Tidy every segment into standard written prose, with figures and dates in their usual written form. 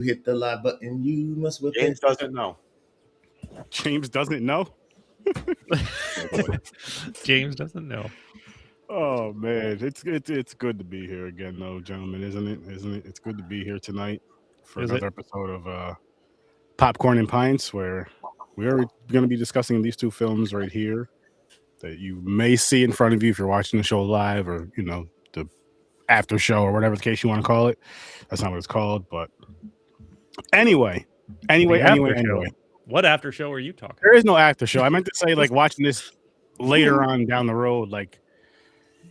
hit the live button. You must whip James it. doesn't know. James doesn't know. James doesn't know. Oh man, it's good to be here again, though, gentlemen, isn't it? Isn't it? It's good to be here tonight for Is another it? episode of Popcorn and Pints, where we are going to be discussing these two films right here that you may see in front of you if you're watching the show live, or the after show or whatever the case you want to call it. That's not what it's called, but anyway. The after show. What after show are you talking? There is no after show. I meant to say like watching this later on down the road, like.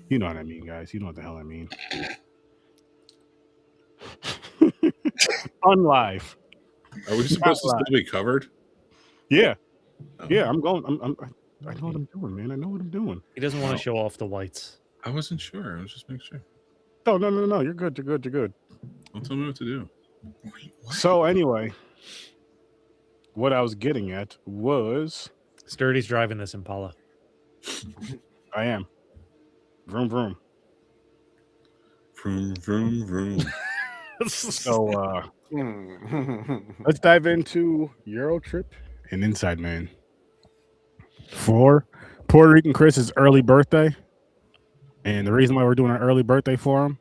You know what I mean, guys. You know what the hell I mean. Unlive. Are we supposed to still be covered? Yeah. Yeah, I'm going. I know what I'm doing, man. I know what I'm doing. He doesn't want to show off the whites. I wasn't sure. I was just making sure. No. You're good. You're good. Don't tell me what to do. Wait, what? So anyway, what I was getting at was Sturdy's driving this Impala. I am. Vroom vroom. Vroom vroom vroom. So let's dive into Euro Trip and Inside Man. For Puerto Rican Chris's early birthday, and the reason why we're doing an early birthday for him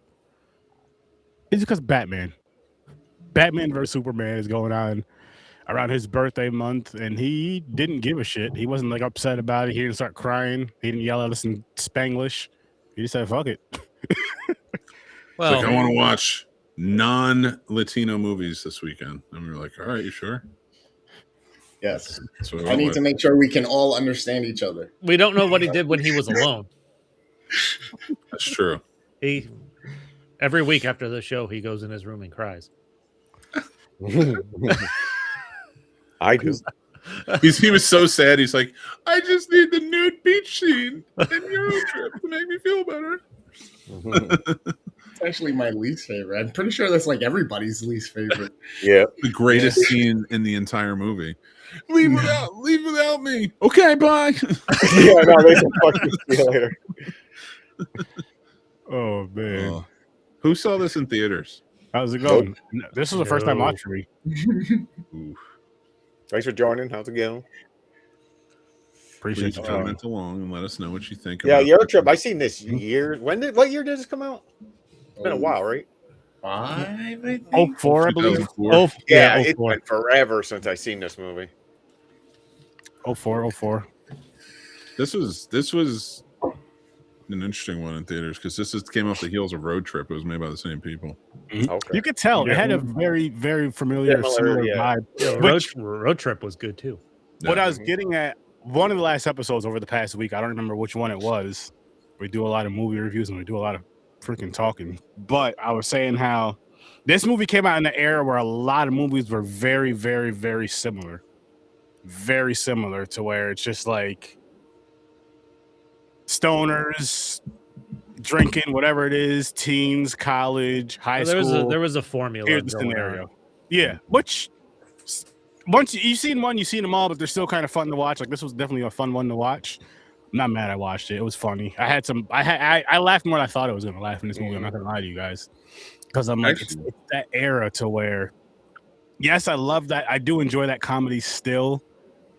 is because Batman versus Superman is going on around his birthday month, and he didn't give a shit. He wasn't like upset about it. He didn't start crying. He didn't yell at us in Spanglish. He just said, fuck it. Well, like, I want to watch non-Latino movies this weekend. And we were like, all right, you sure? Yes. I need to make sure we can all understand each other. We don't know what he did when he was alone. That's true. Every week after the show, he goes in his room and cries. I do. He was so sad. He's like, I just need the nude beach scene in Euro Trip to make me feel better. It's actually my least favorite. I'm pretty sure that's like everybody's least favorite. Yeah. The greatest scene in the entire movie. Leave without me. Okay, bye. Yeah, no, they can fucking see you later. Oh man. Who saw this in theaters? How's it going? This was the first time watching me. Thanks for joining. How's it going? Appreciate you. Comment along and let us know what you think. Yeah, Euro Trip. I seen this year. What year did this come out? It's been a while, right? 5, I think. 04, I believe. Yeah, it's been forever since I seen this movie. 04. This was an interesting one in theaters because this came off the heels of Road Trip. It was made by the same people. Okay. You could tell it had a very, very familiar similar vibe. Yeah, Road Trip was good too. What I was getting at, one of the last episodes over the past week, I don't remember which one it was. We do a lot of movie reviews and we do a lot of freaking talking. But I was saying how this movie came out in the era where a lot of movies were very, very, very similar. Very similar to where it's just like stoners, drinking, whatever it is, teens, college, high school. There was a formula. Here's the scenario. Yeah, which once you've seen one, you've seen them all, but they're still kind of fun to watch. Like this was definitely a fun one to watch. I'm not mad I watched it. It was funny. I laughed more than I thought I was gonna laugh in this movie. I'm not gonna lie to you guys. Because I'm like, it's that era to where, yes, I love that. I do enjoy that comedy still,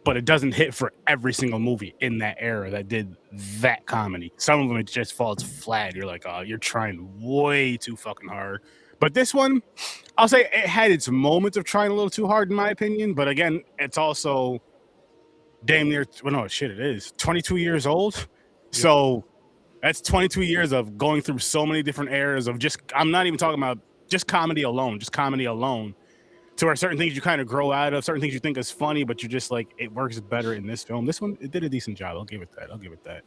but it doesn't hit for every single movie in that era that did that comedy. Some of them, it just falls flat. You're like, oh, you're trying way too fucking hard. But this one, I'll say it had its moments of trying a little too hard, in my opinion. But again, it's also damn near, well, no, shit, it is 22 years old. Yeah. So that's 22 years of going through so many different eras of just, I'm not even talking about just comedy alone, to where certain things you kind of grow out of, certain things you think is funny, but you're just like, it works better in this film. This one, it did a decent job. I'll give it that.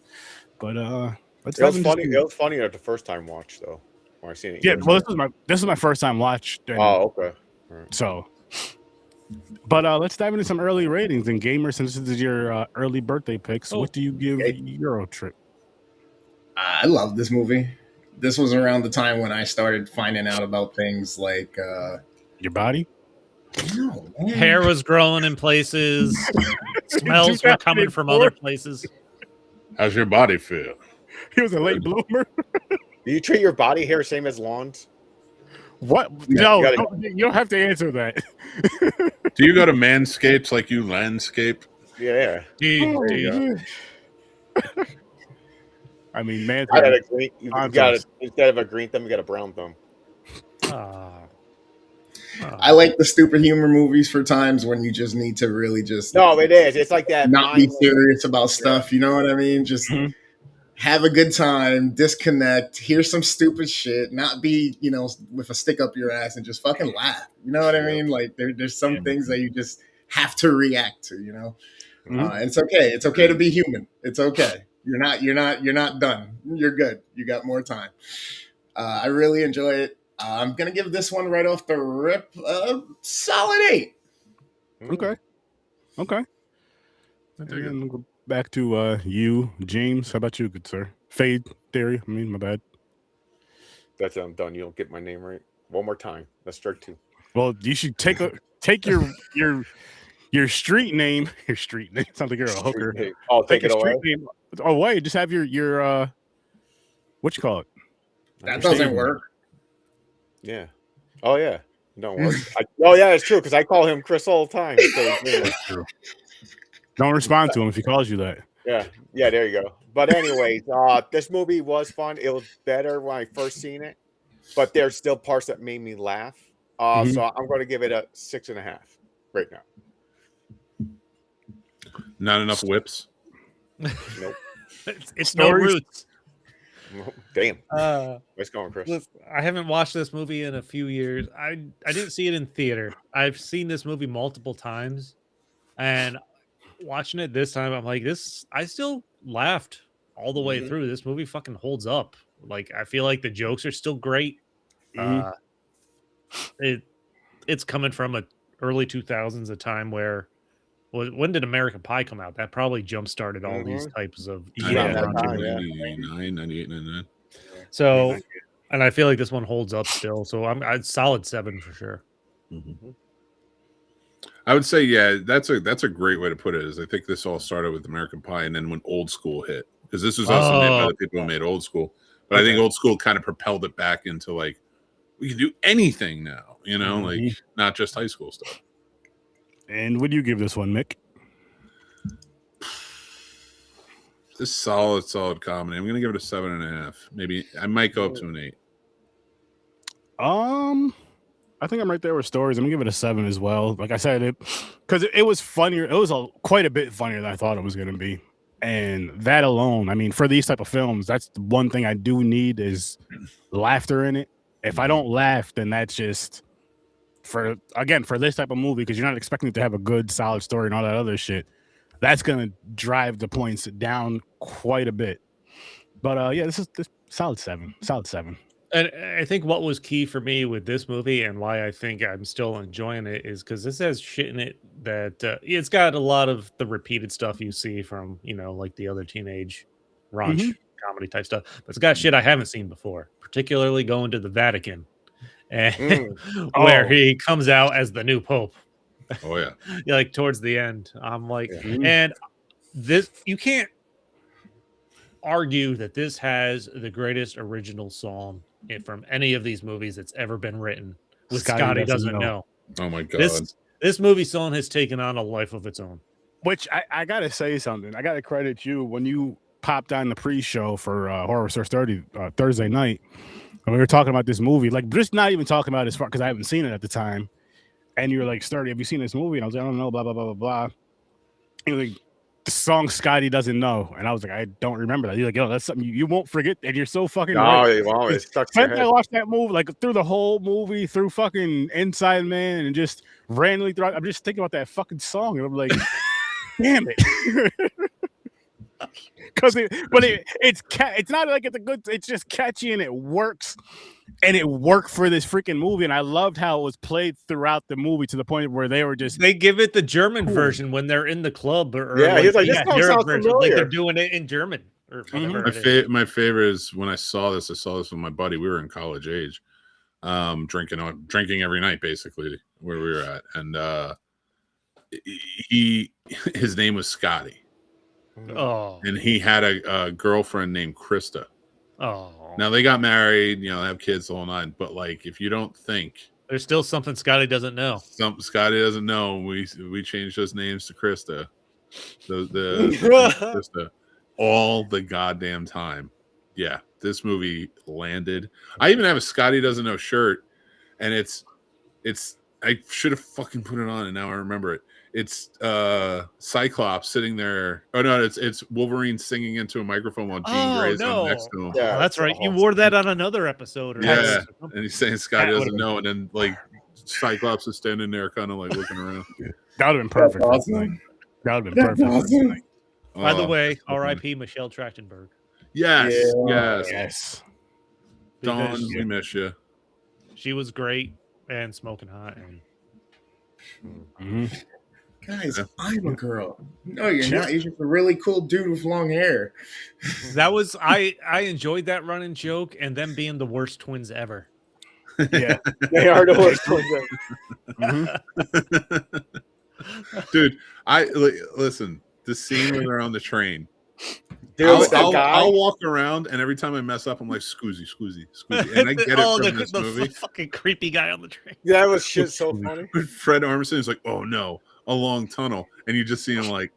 But it was funnier the first time watch though. When I seen it. Yeah, well, this was my first time watch. Oh, okay. Right. So, but let's dive into some early ratings. And Gamer, since this is your early birthday picks, what do you give Euro Trip? I love this movie. This was around the time when I started finding out about things like your body. No, hair was growing in places. Smells were coming from other places. How's your body feel? He was a late bloomer. Do you treat your body hair same as lawns? What? Yeah, No, you you don't have to answer that. Do you go to Manscapes like you landscape? Yeah. Dude, There you go. I mean, man, I got a green. You Sponsor got us. instead of a green thumb, you got a brown thumb. I like the stupid humor movies for times when you just need to really just No, it is. It's like that. not be mindless- serious about stuff. You know what I mean? Just Mhm. have a good time, disconnect, hear some stupid shit, not be, with a stick up your ass and just fucking laugh. You know what I mean? Like there's some things that you just have to react to, Mhm. and it's okay. It's okay to be human. It's okay. You're not done. You're good. You got more time. I really enjoy it. I'm gonna give this one right off the rip a solid 8. Okay. I And dig it. then we'll go back to you, James. How about you, good sir? Fade theory. I mean, my bad. That's it. I'm done. You don't get my name right. One more time. That's strike 2. Well, you should take your street name. Your street name. Sounds like you're a hooker. I'll take it your away. street name away. Just have your what you call it? That doesn't work. Yeah. Oh yeah. Don't work. Oh yeah, it's true because I call him Chris all the time. So, Don't respond to him if he calls you that. yeah. There you go. But anyways, this movie was fun. It was better when I first seen it, but there's still parts that made me laugh. So I'm going to give it a 6.5 right now. Not enough whips. Nope. it's no Stories. roots. Damn. Nice going, Chris. Look, I haven't watched this movie in a few years. I didn't see it in theater. I've seen this movie multiple times, and watching it this time, I'm like, this. I still laughed all the way through. This movie fucking holds up. Like, I feel like the jokes are still great. It's coming from a early 2000s, a time where. Well, when did American Pie come out? That probably jump started all these types of Yeah, genre. 99, 98, 99. So, and I feel like this one holds up still. So I'd solid 7 for sure. I would say, yeah, that's a great way to put it. Is I think this all started with American Pie, and then when Old School hit, because this was also made by the people who made Old School. But I think Old School kind of propelled it back into like we can do anything now, like not just high school stuff. And what do you give this one, Mick? This solid comedy. I'm gonna give it a 7.5. Maybe I might go up to an 8. I think I'm right there with Stories. I'm gonna give it a 7 as well. Like I said, because it was funnier. It was quite a bit funnier than I thought it was gonna be. And that alone, I mean, for these type of films, that's the one thing I do need is laughter in it. If I don't laugh, then that's just for this type of movie, because you're not expecting it to have a good, solid story and all that other shit. That's gonna drive the points down quite a bit. But yeah, this is solid 7. Solid 7. And I think what was key for me with this movie and why I think I'm still enjoying it is because this has shit in it that it's got a lot of the repeated stuff you see from, like the other teenage raunch comedy type stuff. But it's got shit I haven't seen before, particularly going to the Vatican and where he comes out as the new pope. Oh yeah. Like towards the end. I'm like, and this, you can't argue that this has the greatest original song from any of these movies that's ever been written with Scotty doesn't know. Oh my god. This movie song has taken on a life of its own. Which I gotta say something. I gotta credit you when you popped on the pre-show for Horror Source 30 Thursday night, and we were talking about this movie. Like, just not even talking about it as far because I haven't seen it at the time. And you were like, Sturdy, have you seen this movie? And I was like, I don't know, blah blah blah blah blah. And you're like, the song Scotty doesn't know, and I was like, I don't remember that. You're like, yo, that's something you won't forget, and you're so fucking right. You won't. It stuck to your head. I watched that movie like through the whole movie, through fucking Inside Man, and just randomly throughout. I'm just thinking about that fucking song, and I'm like, damn it. Because it's not like it's a good. It's just catchy and it works, and it worked for this freaking movie. And I loved how it was played throughout the movie to the point where they give it the German version when they're in the club, or he's like, this song sounds familiar. Like they're doing it in German or whatever. My favorite is when I saw this with my buddy. We were in college age, drinking every night basically where we were at, and his name was Scotty. Oh, and he had a girlfriend named Krista. Oh, Now they got married, you know, they have kids the whole nine. But like, if you don't think there's still something Scotty doesn't know. Scotty doesn't know, we changed those names to Krista. The Krista all the goddamn time. Yeah, this movie landed. I even have a Scotty doesn't know shirt, and it's I should have fucking put it on, and now I remember it. It's Cyclops sitting there. Oh no, it's Wolverine singing into a microphone while Jean Grey's on next to him. Yeah, Oh, that's right. You wore that on another episode. Or Yeah, something. and he's saying Scotty That doesn't would've know, and then like Cyclops is standing there, kind of like looking around. That would have been perfect. That's for tonight. awesome. That would have been That's perfect. for awesome. tonight. By the Oh, way, so funny. R.I.P. Michelle Trachtenberg. Yes, Yeah. yes. Yes. Dawn, Because we miss you. she was great and smoking hot. And Guys, I'm a girl. No, you're not. You're just a really cool dude with long hair. that was I enjoyed that running joke and them being the worst twins ever. Yeah. They are the worst ones. Dude, listen. The scene when they're on the train. Dude, that guy. I'll walk around, and every time I mess up, I'm like, Scoozy, and I get it from this movie. Fucking creepy guy on the train. That was shit so funny. Fred Armisen is like, oh no, a long tunnel, and you just see him like,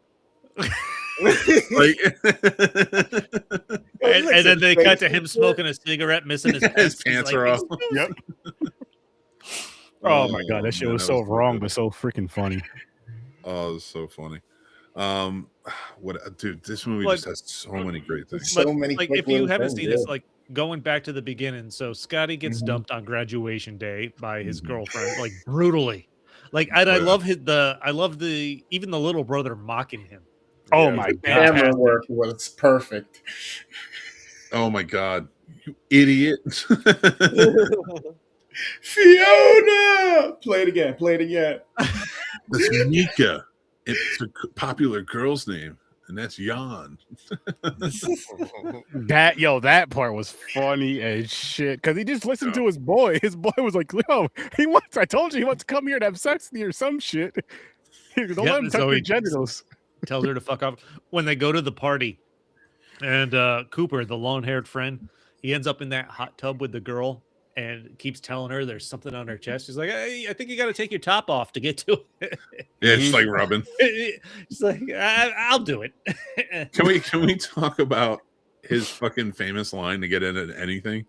And then they cut to him smoking a cigarette, missing his pants. his pants are off. Yep. Oh my god, that shit was so wrong, but so freaking funny. Oh, it was so funny. Dude, this movie just has so many great things. So many like quick if you little haven't things, seen this, yeah. like going back to the beginning, so Scotty gets Mhm. dumped on graduation day by his girlfriend, like brutally. Like I love even the little brother mocking him. Oh Yeah, my the god. Camera work was perfect. Oh my god, you idiot! Fiona! Play it again. Play it again. That's Mika. It's a popular girl's name, and that's Jan. That part was funny as shit because he just listened to his boy. His boy was like, "Yo, I told you he wants to come here and have sex with you or some shit." Don't let him touch so your he genitals. tells her to fuck off. When they go to the party, and Cooper, the long-haired friend, he ends up in that hot tub with the girl and keeps telling her there's something on her chest. She's like, "Hey, I think you got to take your top off to get to it." Yeah, it's like rubbing. She's like, "I'll do it." Can we talk about his fucking famous line to get into anything?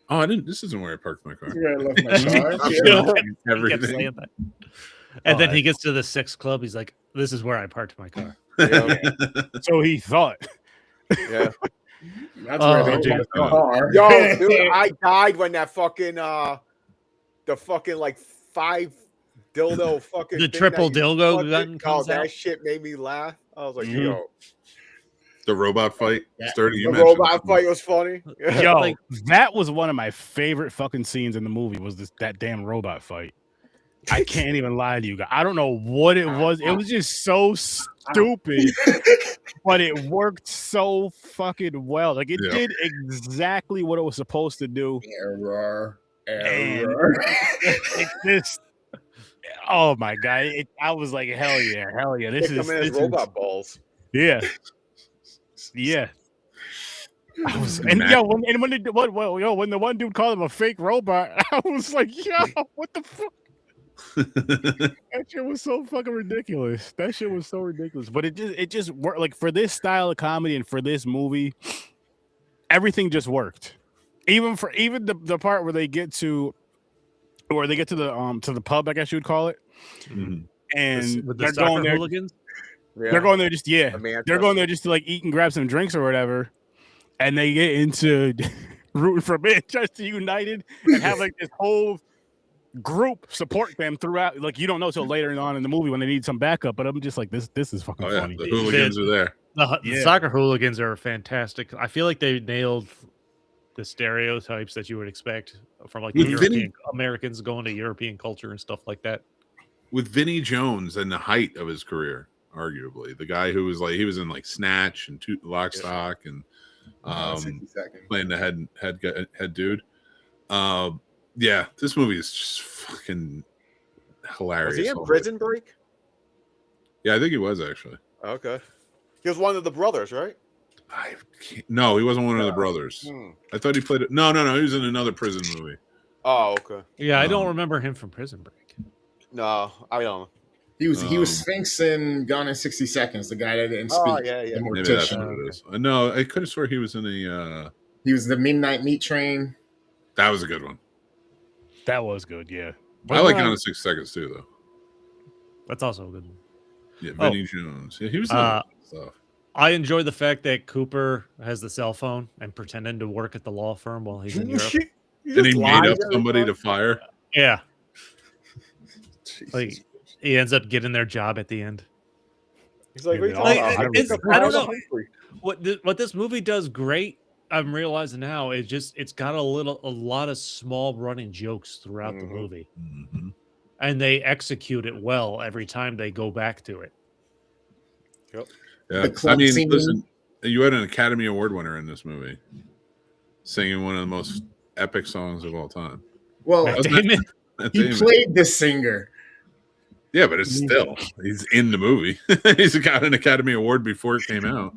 Oh, I didn't. This isn't where I parked my car. Where I left my car. I'm Yeah. gonna He kept everything. saying that. And then he gets to the sex club. He's like, "This is where I parked my car." Yeah. So he thought. Yeah. That's where they dude. left the car. Yo, dude, I died when that fucking the fucking like 5 dildo fucking The thing triple that you dildo fucking- gun comes that out. shit made me laugh. I was like, Mhm. yo, The robot fight. Yeah. Sturdy, you the mentioned robot it. fight was funny. Yo, Like- that was one of my favorite fucking scenes in the movie. Was that damn robot fight? I can't even lie to you guys. I don't know what it was. It was just so stupid, but it worked so fucking well. Like it Yeah. did exactly what it was supposed to do. Error. And- Error. It just, oh my god! I was like, hell yeah. This Kick is him in his this is- robot balls. yeah. I was, and yo, when the one dude called him a fake robot, I was like, yo, what the fuck? That shit was so fucking ridiculous. That shit was so ridiculous. But it just worked. Like for this style of comedy and for this movie, everything just worked. Even the part where they get to the pub, I guess you would call it, Mhm. and With the they're soccer going there. hooligans. Yeah. They're going there just The man They're trust. going there just to like eat and grab some drinks or whatever, and they get into rooting for Manchester United and have like this whole group support them throughout. Like you don't know till later on in the movie when they need some backup. But I'm just like this is fucking Oh yeah, funny. the hooligans are there. The Yeah. soccer hooligans are fantastic. I feel like they nailed the stereotypes that you would expect from like the With European Vinny- Americans going to European culture and stuff like that. With Vinnie Jones and the height of his career, arguably the guy who was like he was in like Snatch and Lock, Stock and 60 seconds. playing the head dude. Yeah, this movie is just fucking hilarious. Was he in Prison Break? Yeah, I think he was actually. Okay. He was one of the brothers, right? No, he wasn't one of the brothers. I thought he played it. No, he was in another prison movie. Oh, okay. Yeah, I don't remember him from Prison Break. No, I don't. He was Sphinx in Gone in 60 Seconds, the guy that didn't speak. Oh, yeah. The Maybe that's mortician. what it is. No, I could have sworn he was in a. He was the Midnight Meat Train. That was a good one. That was good, yeah. I like Gone in 6 Seconds too, though. That's also a good one. Yeah, Vinny Jones. Yeah, he was in stuff. I enjoy the fact that Cooper has the cell phone and pretending to work at the law firm while he's in Europe. And he made up somebody to fire. Yeah. Like he ends up getting their job at the end. He's like, I don't know what this movie does great. I'm realizing now it's got a lot of small running jokes throughout the movie, and they execute it well every time they go back to it. Yep. Yeah, I mean, listen, you had an Academy Award winner in this movie, singing one of the most epic songs of all time. Well, he played the singer. Yeah, but it's still he's in the movie. He's got an Academy Award before it came out.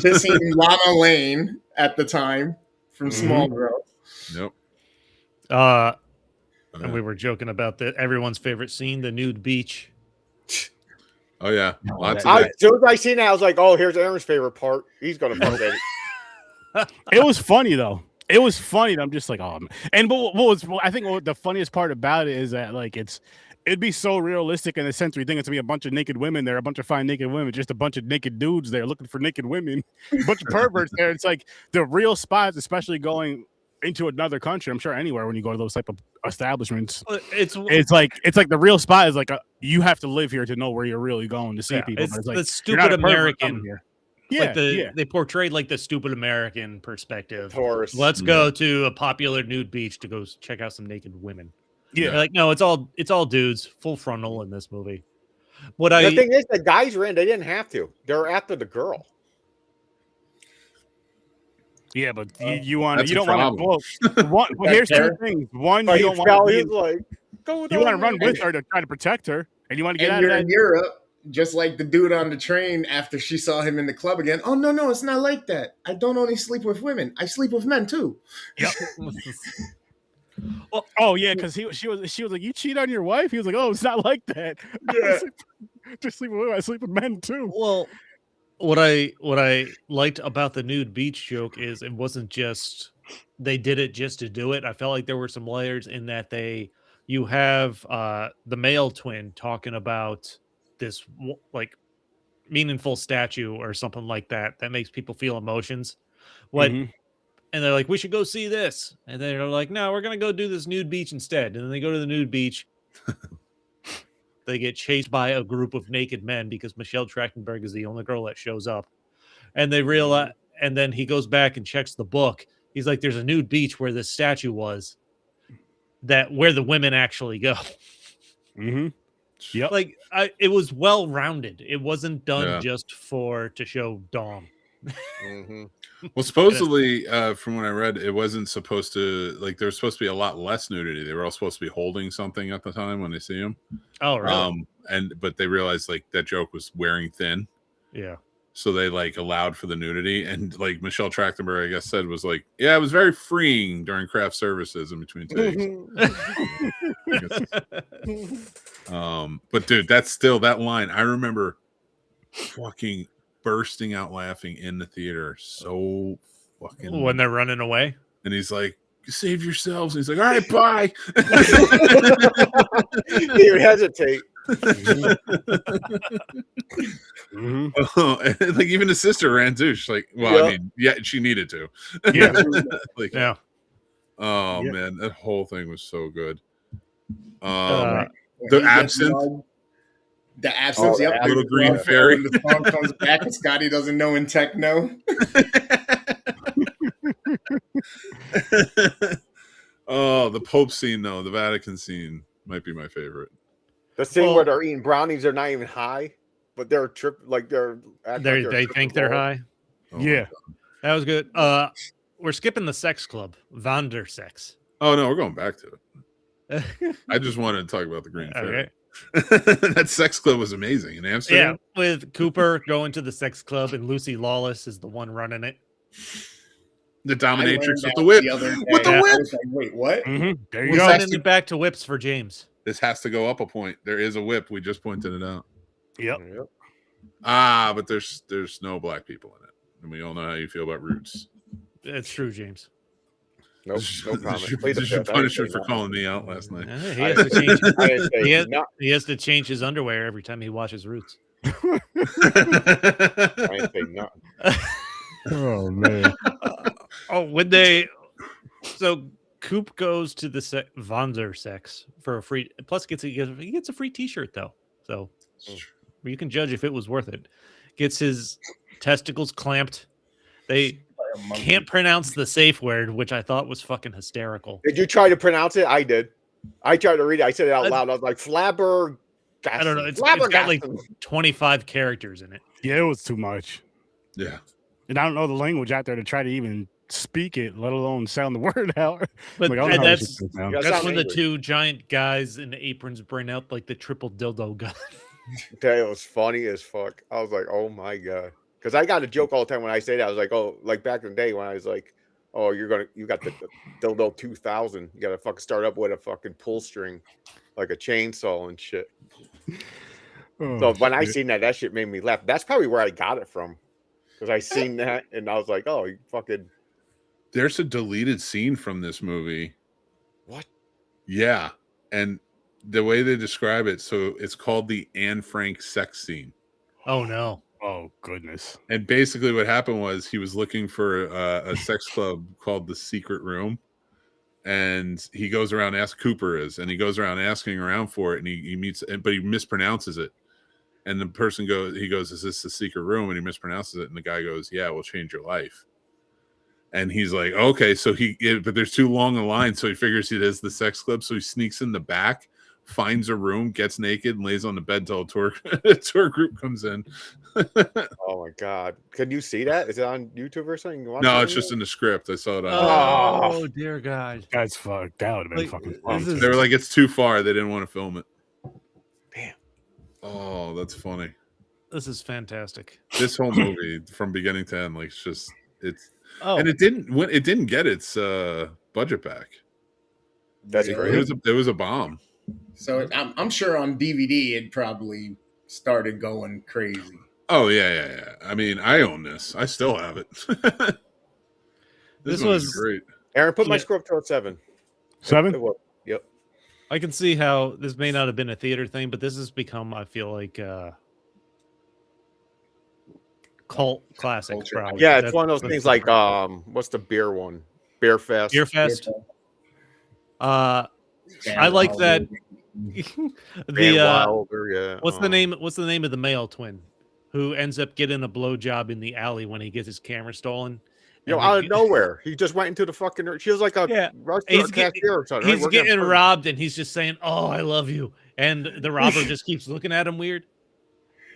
Kissing Lana Lane at the time from Small Girl. Yep. And we were joking about everyone's favorite scene, the nude beach. Oh yeah, lots of as soon as I seen that, I was like, "Oh, here's Aaron's favorite part. He's gonna fuck it." It was funny though. It was funny. I'm just like, oh, man. And I think the funniest part about it is that like it'd be so realistic in the sense we think it's gonna be a bunch of naked women there, a bunch of fine naked women, just a bunch of naked dudes there looking for naked women, a bunch of perverts there. It's like the real spots, especially going into another country. I'm sure anywhere when you go to those type of establishments, it's like the real spot is like you have to live here to know where you're really going to see people. It's like, the stupid American. Yeah, they portrayed like the stupid American perspective. Tourist. Let's go to a popular nude beach to go check out some naked women. Yeah, like no, it's all dudes, full frontal in this movie. The thing is, the guys were in; they didn't have to. They were after the girl. Yeah, but you don't want to. Well, here's two things. One, you don't want to run with her to try to protect her, and you want to get out of that. In Europe, just like the dude on the train after she saw him in the club again. Oh no, it's not like that. I don't only sleep with women; I sleep with men too. Yep. Well, oh yeah, because she was like, you cheat on your wife. He was like, oh, it's not like that. Yeah. Just sleep with women. I sleep with men too. Well, what I liked about the nude beach joke is it wasn't just they did it just to do it. I felt like there were some layers in that you have the male twin talking about this like meaningful statue or something like that makes people feel emotions. And they're like, we should go see this. And they're like, no, we're going to go do this nude beach instead. And then they go to the nude beach. They get chased by a group of naked men because Michelle Trachtenberg is the only girl that shows up. And they realize, and then he goes back and checks the book. He's like, there's a nude beach where this statue was where the women actually go. Yep. Like it was well-rounded. It wasn't done just to show Dom. Well, supposedly, from what I read, it wasn't supposed to there was supposed to be a lot less nudity. They were all supposed to be holding something at the time when they see him. Oh, really? But they realized that joke was wearing thin. Yeah. So they allowed for the nudity, and Michelle Trachtenberg, I guess, said was it was very freeing during craft services in between takes. But dude, that's still that line. I remember fucking bursting out laughing in the theater so fucking when they're running away, and he's like, save yourselves, and he's like, all right, bye. You hesitate. Even his sister ran too. She's like, well, I mean, yeah, she needed to. Yeah. Oh man, that whole thing was so good. The absinthe. The absence, yep. Little green fairy. When the song comes back and Scotty doesn't know in techno. Oh, the Pope scene, though. The Vatican scene might be my favorite. The scene where they're eating brownies, they're not even high, but they're they think they're high. Oh, yeah. That was good. We're skipping the sex club. Vander sex. Oh, no, we're going back to it. I just wanted to talk about the green fairy. That sex club was amazing in Amsterdam. Yeah, with Cooper going to the sex club and Lucy Lawless is the one running it. The I dominatrix learned with that the whip. the other day. With the I whip. was like, wait, what? There you We're go. sending it back to whips for James. This has to go up a point. There is a whip. We just pointed it out. Yep. But there's no black people in it, and we all know how you feel about Roots. That's true, James. Nope, no comment. This is Plead the your fifth. I didn't punishment say for nothing. calling me out last night. He has to change. I didn't say He has, nothing. he has to change his underwear every time he washes Roots. I didn't say nothing. Oh man. When they so Coop goes to the Vondersex for a free. Plus, he gets a free T-shirt though, so you can judge if it was worth it. Gets his testicles clamped. They can't pronounce the safe word, which I thought was fucking hysterical. Did you try to pronounce it? I did. I tried to read it. I said it out loud. I was like, flabbergasted. I don't know. It's got like 25 characters in it. Yeah, it was too much. Yeah. And I don't know the language out there to try to even speak it, let alone sound the word out. But Like, I don't know how that's this sounds. Yeah, that's sound when the angry. two giant guys in the aprons bring out like the triple dildo gun. That was funny as fuck. I was like, oh my god. Because I got a joke all the time when I say that. I was like, oh, like back in the day when I was like, oh, you got the dildo 2000. You got to fucking start up with a fucking pull string, like a chainsaw and shit. Oh, So when I shit. seen that shit made me laugh. That's probably where I got it from. Because I seen that and I was like, oh, you fucking There's a deleted scene from this movie. what? Yeah. And the way they describe it, so it's called the Anne Frank sex scene. Oh no. Oh goodness. And basically what happened was he was looking for a sex club called The Secret Room. And he goes around, Cooper and he goes around asking around for it. And he meets, but he mispronounces it. And the person goes, is this the secret room? And he mispronounces it. And the guy goes, yeah, we'll change your life. And he's like, okay. So but there's too long a line. So he figures it is the sex club. So he sneaks in the back, finds a room, gets naked, and lays on the bed till a tour group comes in. Oh my god. Can you see that? Is it on YouTube or something? You can watch No, it? it's just in the script. I saw it on. Oh dear God. That's fucked. That would have been Like, fucking this fun. is- They were like, it's too far. They didn't want to film it. Damn. Oh, that's funny. This is fantastic. This whole movie from beginning to end, like it's Oh, and it didn't get its budget back. That's Yeah. great. It was a bomb. So I'm sure on DVD it probably started going crazy. Oh yeah. I mean, I own this. I still have it. This movie's was- great. Aaron, put my Yeah. score up to a 7. 7? It was. Yep. I can see how this may not have been a theater thing, but this has become, I feel like, cult classic. Culture. Probably. Yeah, it's That's- one of those that's things the like word. what's the beer one? Beer Fest. Beer Fest. I like that. Van the Wilder, yeah. what's the name? What's the name of the male twin who ends up getting a blowjob in the alley when he gets his camera stolen? You know, And out he- of nowhere, he just went into the fucking. She was like a Yeah. restaurant He's getting- cashier or something. right? He's Working at getting Burger- robbed, and he's just saying, "Oh, I love you," and the robber just keeps looking at him weird.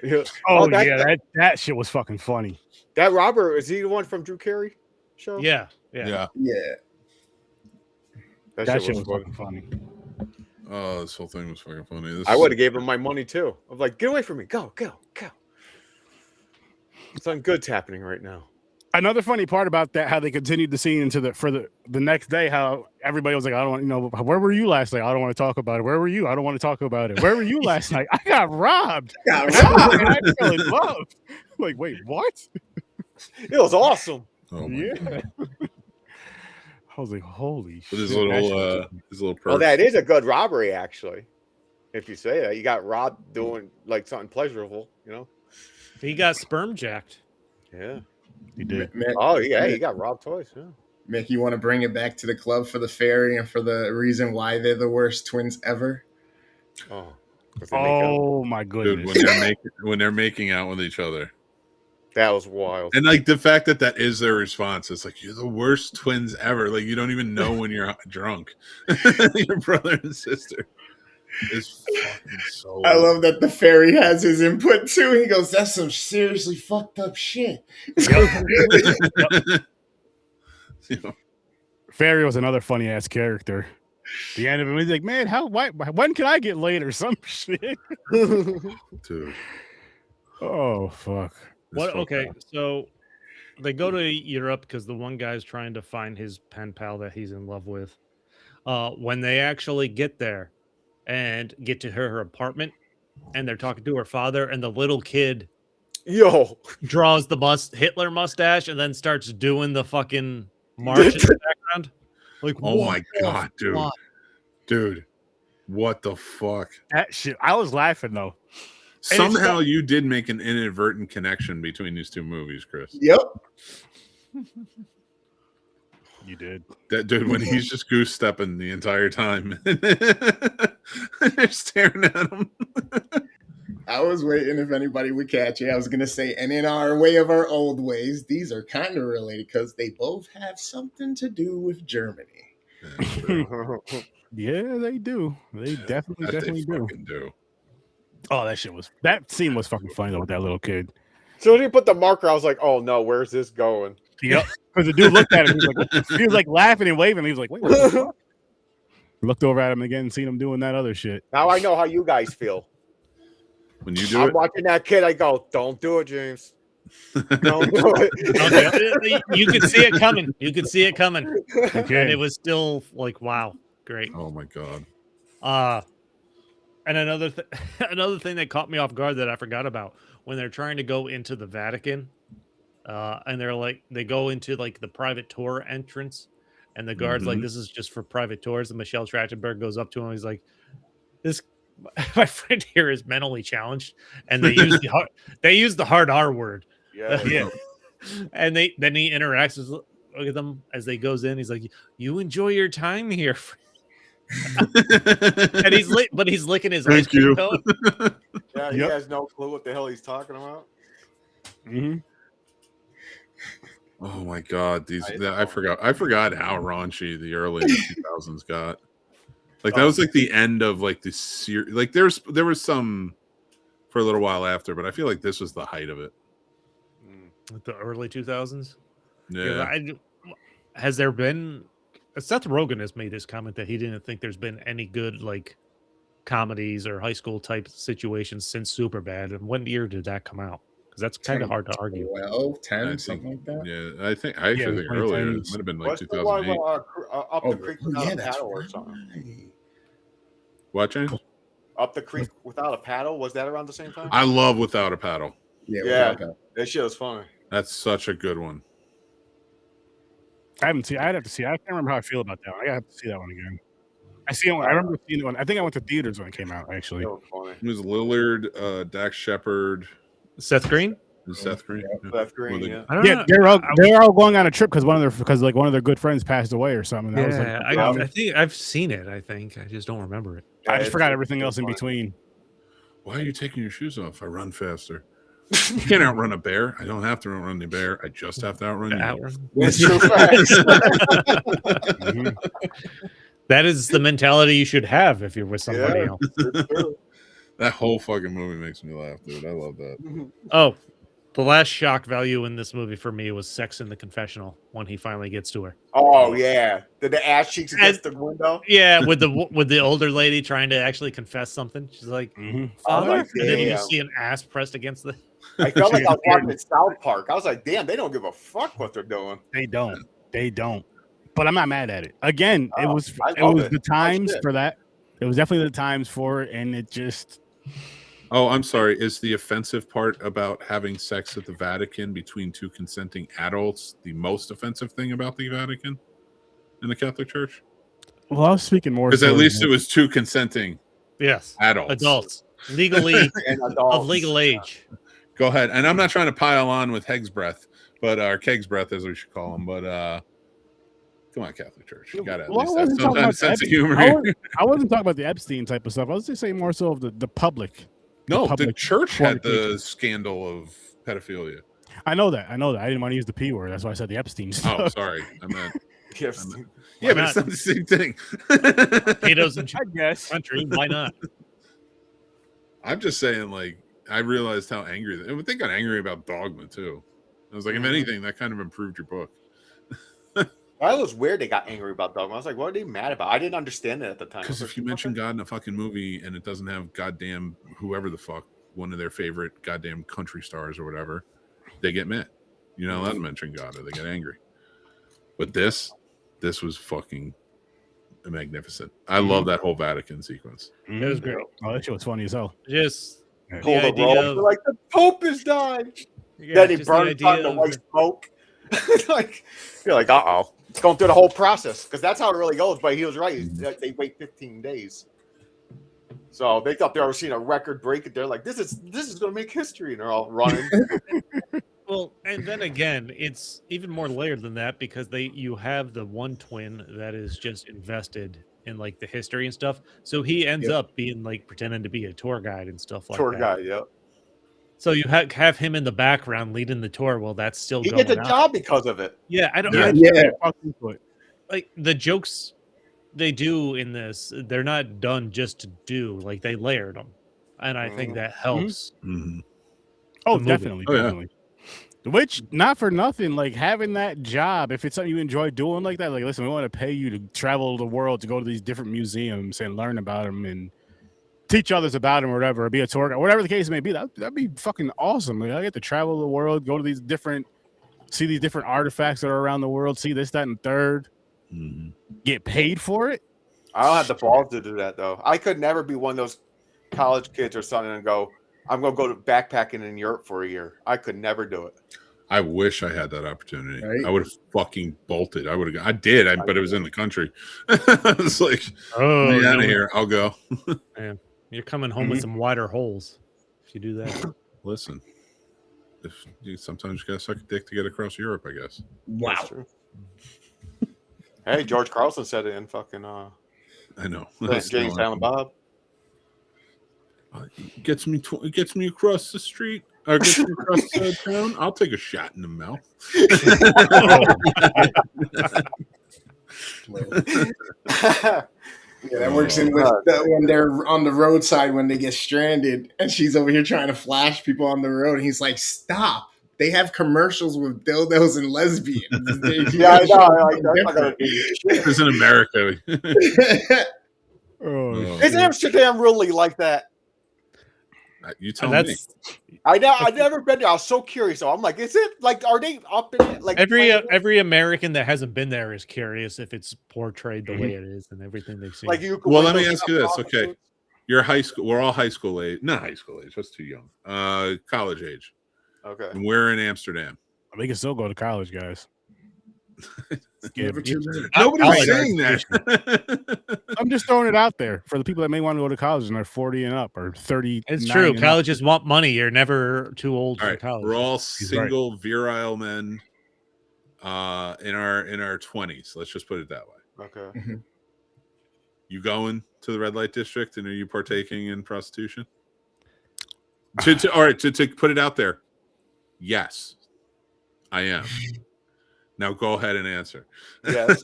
Yeah. Oh, that, yeah, that shit was fucking funny. that robber, is he the one from Drew Carey show? Yeah. Yeah. That shit was fun. fucking funny. Oh, this whole thing was fucking funny. I would have gave him my money too. I'm like, get away from me. Go. Something good's happening right now. Another funny part about that, how they continued the scene into the next day, how everybody was like, I don't want, where were you last night? I don't want to talk about it. Where were you? I don't want to talk about it. Where were you last night? I got robbed. Got And robbed. I fell in love. Like, wait, what? It was awesome. Oh my Yeah. God. I was like, holy With shit. his that shit was little Well, purse. that is a good robbery, actually. If you say that, you got robbed doing like something pleasurable, you know? He got sperm jacked. Yeah. He did. Mick, Oh, yeah, he got robbed twice. Yeah. Mick, you want to bring it back to the club for the fairy and for the reason why they're the worst twins ever? Oh. 'Cause they make out. Oh my Dude, goodness. when they're making out with each other. That was wild. And like the fact that is their response, it's like you're the worst twins ever. Like you don't even know when you're drunk. Your brother and sister is fucking so. I love that the fairy has his input too. He goes, "That's some seriously fucked up shit." You know, Fairy was another funny ass character. The end of it, he's like, man, when can I get laid or some shit? Dude. Oh fuck. What? Okay, so they go to Europe because the one guy's trying to find his pen pal that he's in love with. When they actually get there and get to her apartment, and they're talking to her father, and the little kid Yo, draws the Hitler mustache and then starts doing the fucking march in the background. Like, Oh what my the god, dude. fuck? Dude. What the fuck? That shit. I was laughing though. Somehow you did make an inadvertent connection between these two movies, Chris. Yep. You did. That dude, when he's just goose stepping the entire time, they're staring at him. I was waiting if anybody would catch it. I was gonna say, and in our way of our old ways, these are kind of related because they both have something to do with Germany. Yeah, they do. They definitely do. Oh, that scene was fucking funny though with that little kid. so when he put the marker, I was like, "Oh no, where's this going?" Yep. Because the dude looked at him, he was like laughing and waving. He was like, wait, what the fuck? Looked over at him again and seen him doing that other shit. Now I know how you guys feel. When you do I'm it, watching that kid. I go, "Don't do it, James. Don't do it." You could see it coming. You could see it coming. Okay. And it was still like, wow, great. oh my god. And another thing that caught me off guard that I forgot about when they're trying to go into the Vatican, and they go into like the private tour entrance, and the guard's like, "This is just for private tours." And Michelle Trachtenberg goes up to him. He's like, "This, my friend here is mentally challenged," and they use the hard R word. Yeah. And then he interacts with them as they goes in. He's like, "You enjoy your time here." And he's licking his ice cream cone. Yeah, he has no clue what the hell he's talking about. Mm-hmm. Oh my god, I forgot how raunchy the early 2000s got. Like that was like the end of like the series. Like there was some for a little while after, but I feel like this was the height of it. The early 2000s. Yeah. Has there been? Seth Rogen has made this comment that he didn't think there's been any good like comedies or high school type situations since Superbad. And when year did that come out? Because that's kind of hard to argue. 12, 10, something like that. Yeah, I actually think earlier. It might have been like 2008. Up the creek without a paddle or something. Right. What, James? Up the creek without a paddle, was that around the same time? I love Without a Paddle. Yeah, that shit was funny. That's such a good one. I haven't seen. I'd have to see. I can't remember how I feel about that one. I have to see that one again. I remember seeing one. I think I went to theaters when it came out. Actually, That was funny. It was Lillard, Dax Shepard, Seth Green. Seth Green. Seth Green, yeah. I don't know. they're all going on a trip because one of their good friends passed away or something. That was I think I've seen it. I just don't remember it. I just forgot everything else in between. Why are you taking your shoes off? I run faster. You can't outrun a bear. I don't have to outrun the bear. I just have to outrun you. That's true facts. That is the mentality you should have if you're with somebody Yeah. else. That whole fucking movie makes me laugh, dude. I love that. Oh, the last shock value in this movie for me was sex in the confessional when he finally gets to her. Oh yeah, the ass cheeks against the window. Yeah, with the older lady trying to actually confess something. She's like, "Father," and then you just see an ass pressed against the. I felt like I was watching South Park. I was like, damn, they don't give a fuck what they're doing. They don't. But I'm not mad at it. Again, it was it. the times for that. It was definitely the times for it, and it just. Oh, I'm sorry. Is the offensive part about having sex at the Vatican between two consenting adults the most offensive thing about the Vatican in the Catholic Church? Well, I was speaking more because at least it was two consenting adults legally of legal age. Go ahead, and I'm not trying to pile on with Heg's breath, but our Keg's breath, as we should call him. But come on, Catholic Church, you got to at least have some kind of sense of humor. I wasn't talking about the Epstein type of stuff. I was just saying more so of the public. No, the church had the scandal of pedophilia. I know that. I didn't want to use the P word. That's why I said the Epstein stuff. Oh, sorry. I meant. Yeah, but it's not the same thing. Potatoes and country. Why not? I'm just saying, like, I realized how angry they got angry about Dogma too. I was like, if anything, that kind of improved your book. That was weird. They got angry about Dogma. I was like, what are they mad about? I didn't understand it at the time. Because if you mention God in a fucking movie and it doesn't have goddamn whoever the fuck, one of their favorite goddamn country stars or whatever, they get mad. You're not allowed to mention God or they get angry. But this was fucking magnificent. I love that whole Vatican sequence. It was great. Oh, that shit was funny as hell. Just Pull the idea rope. of- They're like, the Pope is dying. yeah, Then he just burns the on idea the of- white smoke. Like, you're like, uh-oh. It's going through the whole process. Because that's how it really goes. But he was right. They wait 15 days. So they thought they were seeing a record break. And they're like, this is going to make history. And they're all running. Well, and then again, it's even more layered than that because you have the one twin that is just invested in like the history and stuff. So he ends up being like pretending to be a tour guide and stuff like Tour that. guide, yeah. So you have him in the background leading the tour. Well, that's still He going gets a on. job because of it. Yeah, I don't. Yeah. Like the jokes they do in this, they're not done just to do. Like they layered them, and I think that helps. Mm-hmm. Oh, the movie. definitely. Oh, yeah. Definitely. Which, not for nothing, like having that job, if it's something you enjoy doing like that, like, listen, we want to pay you to travel the world to go to these different museums and learn about them and teach others about them or whatever, or be a tour guide, whatever the case may be. That'd be fucking awesome. Like, I get to travel the world, go to these different, see these different artifacts that are around the world, see this, that, and third, get paid for it. I don't have the balls to do that, though. I could never be one of those college kids or something and go, I'm going to go to backpacking in Europe for a year. I could never do it. I wish I had that opportunity. Right? I would have fucking bolted. I did, but it was in the country. I was like, Oh, get out of here. I'll go. Man, you're coming home with some wider holes if you do that. Listen, sometimes you got to suck a dick to get across Europe, I guess. Wow. That's true. Hey, George Carlson said it in fucking I know. James Silent Bob. It gets me across the street. Or gets me across the town. I'll take a shot in the mouth. Yeah, that works in with when they're on the roadside when they get stranded and she's over here trying to flash people on the road and he's like, stop. They have commercials with dildos and lesbians. Yeah, I know. Like, that's not gonna do shit. It's in America. Is Amsterdam really like that? You tell me. I've never been there. I was so curious. So I'm like, is it like, are they up in it? Like Every American that hasn't been there is curious if it's portrayed the way it is and everything they've seen. like you? Well, let me ask you this. Okay, you're high school. We're all high school age. Not high school age. That's too young. College age. Okay. And we're in Amsterdam. We can still go to college, guys. Nobody's saying that. I'm just throwing it out there for the people that may want to go to college and are 40 and up or 30. It's true. Colleges want money. You're never too old All for right, college. we're all single, virile men in our 20s. Let's just put it that way. Okay. You going to the red light district and are you partaking in prostitution? All right, to put it out there, yes, I am. Now go ahead and answer. Yes.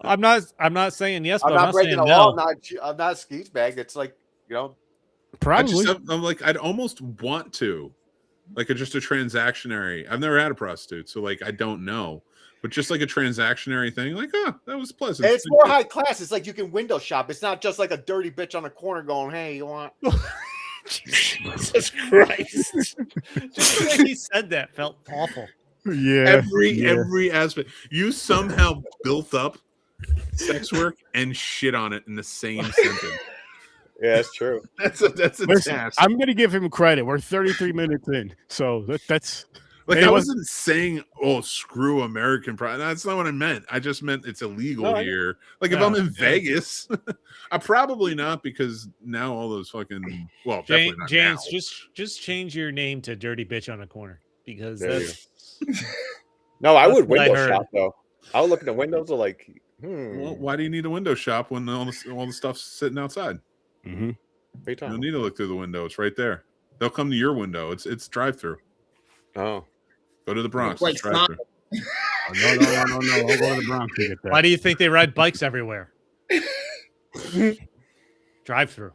I'm not saying yes, but I'm I'm not not breaking saying the law. no. I'm not skeet bag. It's like, you know. Probably. I'm like, I'd almost want to, like, just a transactionary. I've never had a prostitute, so like, I don't know. But just like a transactionary thing, like, oh, that was pleasant. It's more high class. It's like you can window shop. It's not just like a dirty bitch on the corner going, "Hey, you want?" Jesus Christ! Just the way he said that felt awful. Yeah. Every aspect. You somehow built up sex work and shit on it in the same sentence. Yeah, it's true. That's a Listen, task. I'm gonna give him credit. We're 33 minutes in, so that's Like, it I was- wasn't saying, "Oh, screw American pride." That's not what I meant. I just meant it's illegal here. Like, if I'm in Vegas, I'm probably not, because now all those fucking definitely not James, now. just change your name to Dirty Bitch on a Corner because There you that's No, I That's would what I window heard. shop though. I would look at the windows and like, Well, why do you need a window shop when all the stuff's sitting outside? Mm-hmm. You don't need to look through the window; it's right there. They'll come to your window. It's drive through. Oh, go to the Bronx. Like, It's drive through. No. I'll go to the Bronx to get that. why do you think they ride bikes everywhere? Drive through.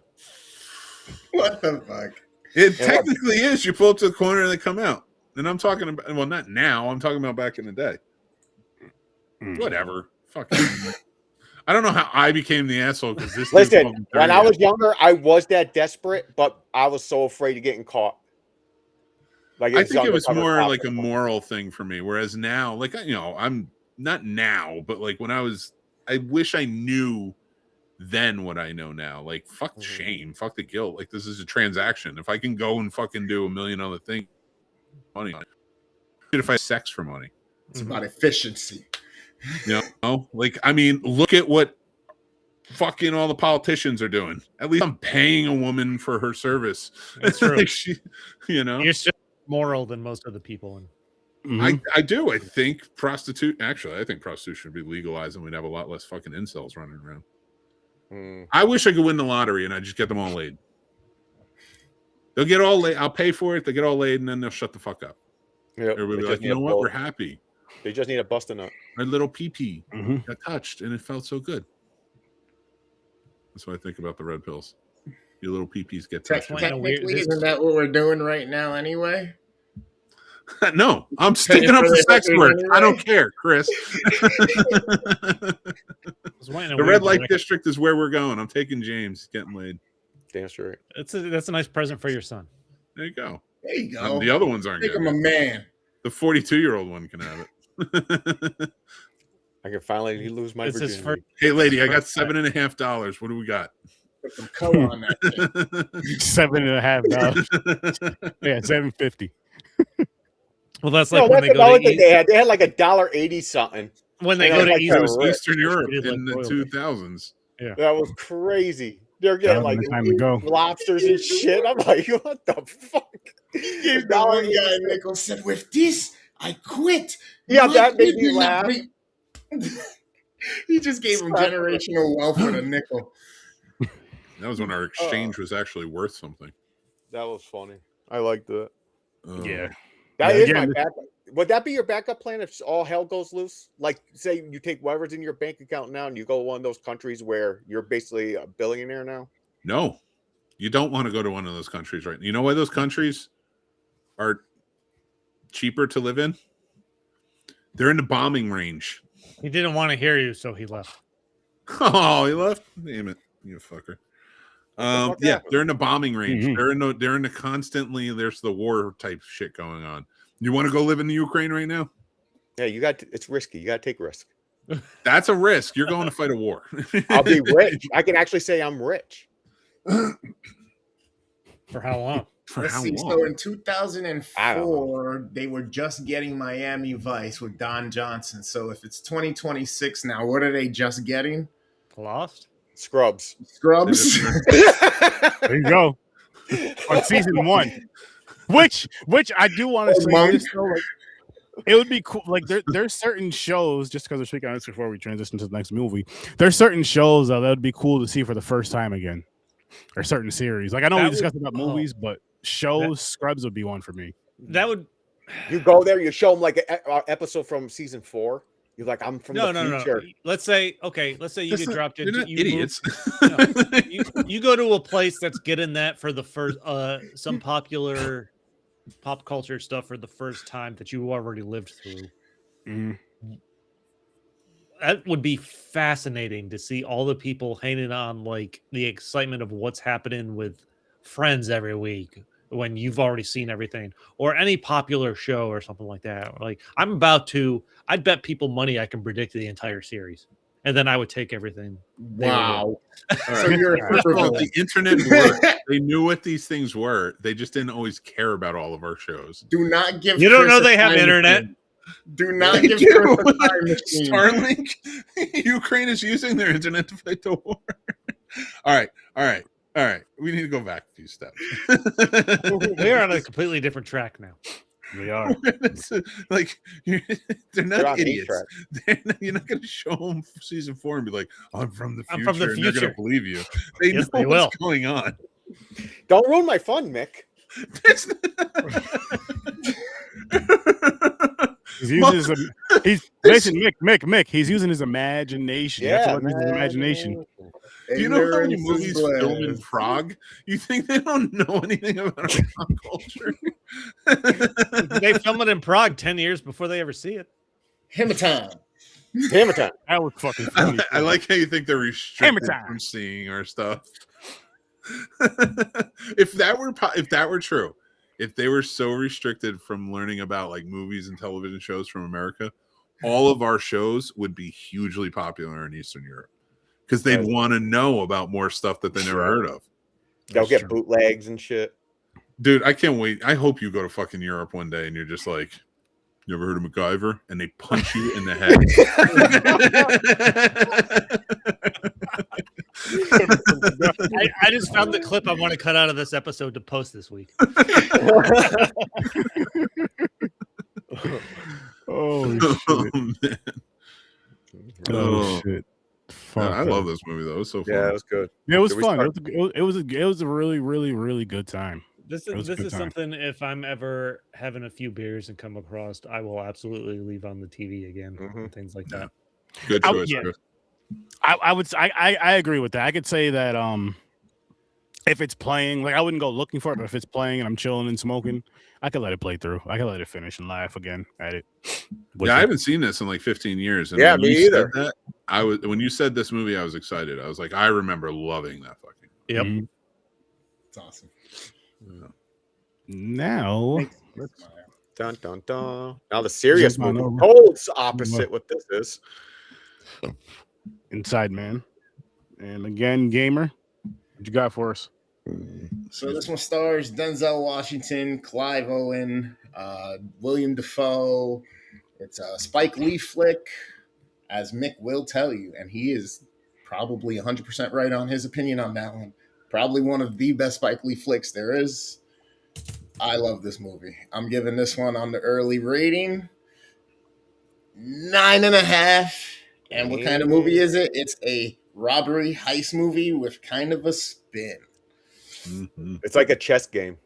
What the fuck? It technically is. You pull up to the corner and they come out. And I'm talking about, well, not now. I'm talking about back in the day. Whatever. Fuck. I don't know how I became the asshole because this. Listen, when I was younger, I was that desperate, but I was so afraid of getting caught. Like I think it was more like a moral thing for me. Whereas now, like, you know, I'm not now, but like when I wish I knew then what I know now. Like, fuck the shame, fuck the guilt. Like, this is a transaction. If I can go and fucking do a million other things, money. If I have sex for money, it's about efficiency. You know, like, I mean, look at what fucking all the politicians are doing. At least I'm paying a woman for her service. That's true. Like you know, you're still moral than most of the people. I do. I think I think prostitution should be legalized and we'd have a lot less fucking incels running around. I wish I could win the lottery and I just get them all laid. They'll get all laid. I'll pay for it. They get all laid and then they'll shut the fuck up. Yep. Everybody be like, you know what? We're happy. They just need a bust a nut. My little pee-pee got touched and it felt so good. That's what I think about the red pills. Your little pee-pees get touched. Technically, isn't that what we're doing right now anyway? No, I'm sticking up for sex work. Anyway? I don't care, Chris. The red light district is where we're going. I'm taking James. Getting laid. Damn straight. That's a nice present for your son. There you go. There you go. The other ones aren't good. Make him a man. The 42-year-old one can have it. I can finally lose my virginity. Hey, lady, I got $7.50. What do we got? Put some color on that shit. $7.50. Yeah, $7.50. Well, that's like when they go to eat. They had like $1.80 something when they go to Eastern Europe in the 2000s. Yeah, that was crazy. They're getting like lobsters and shit. I'm like, what the fuck? The one guy nickel said, "With this, I quit." Yeah, that made me laugh. He just gave him generational wealth with a nickel. That was when our exchange was actually worth something. That was funny. I liked that. Yeah. That is my backup. Would that be your backup plan if all hell goes loose? Like, say you take whatever's in your bank account now and you go to one of those countries where you're basically a billionaire now? No. You don't want to go to one of those countries right now. You know why those countries are cheaper to live in? They're in the bombing range. He didn't want to hear you, so he left. Oh, he left? Damn it, you fucker. Yeah, they're in the bombing range. They're in the constantly, there's the war type shit going on. You want to go live in the Ukraine right now? Yeah, it's risky. You got to take risk. That's a risk. You're going to fight a war. I'll be rich. I can actually say I'm rich. For how long? So in 2004, they were just getting Miami Vice with Don Johnson. So if it's 2026 now, what are they just getting? Lost? Scrubs. There you go. On season 1. Which I do want to say this, though, like, it would be cool. Like there's certain shows, just because we're speaking on this before we transition to the next movie. There's certain shows that would be cool to see for the first time again, or certain series. Like I know we discussed about movies, but shows, Scrubs would be one for me. That would. You go there, you show them like an episode from season 4. You're like, I'm from the future. No. Let's say you get dropped into idiots. You go to a place that's getting that for the first some popular pop culture stuff for the first time that you already lived through. That would be fascinating to see all the people hanging on like the excitement of what's happening with Friends every week when you've already seen everything, or any popular show or something like that. Like I'd bet people money I can predict the entire series, and then I would take everything. Wow. So the internet worked. They knew what these things were. They just didn't always care about all of our shows. Do not give. You don't know they have internet. Do not give Chris a time machine. Starlink. Ukraine is using their internet to fight the war. All right. We need to go back a few steps. We're on a completely different track now. We are. Like they're not idiots. You're not going to show them season 4 and be like, "I'm from the future." I'm from the future. And they're going to believe you. They know what's going on. Don't ruin my fun, Mick. He's using Mick. He's using his imagination. Yeah, that's what his imagination. Do you know how many movies filmed in Prague? You think they don't know anything about our pop culture? They film it in Prague 10 years before they ever see it. Hammer time. Hammer time. That was fucking funny. I like how you think they're restricted time. from seeing our stuff. If that were true, if they were so restricted from learning about like movies and television shows from America, all of our shows would be hugely popular in Eastern Europe because they'd want to know about more stuff that they never heard of. They'll get bootlegs and shit. Dude, I can't wait. I hope you go to fucking Europe one day and you're just like, you ever heard of MacGyver? And they punch you in the head. I just found the clip I want to cut out of this episode to post this week. Oh shit! Man. Oh shit! Man, I love this movie though. It was so fun. Yeah, it was good. It was fun. It was a really, really, really good time. This is something. If I'm ever having a few beers and come across, I will absolutely leave on the TV again. And things like that. Good choice. I agree with that. I could say that if it's playing, like I wouldn't go looking for it, but if it's playing and I'm chilling and smoking, I could let it play through. I could let it finish and laugh again at it. I haven't seen this in like 15 years. And yeah, me either. When you said this movie, I was excited. I was like, I remember loving that fucking. Yep. Mm-hmm. It's awesome. Yeah. Now, Dun dun dun. Now the serious Jump on movie. over. Cold's opposite what this is. Inside Man, and again, Gamer, what you got for us? So this one stars Denzel Washington, Clive Owen, William Dafoe. It's a Spike Lee flick, as Mick will tell you, and he is probably 100% right on his opinion on that one. Probably one of the best Spike Lee flicks there is. I love this movie. I'm giving this one on the early rating 9.5. And what kind of movie is it? It's a robbery heist movie with kind of a spin. Mm-hmm. It's like a chess game.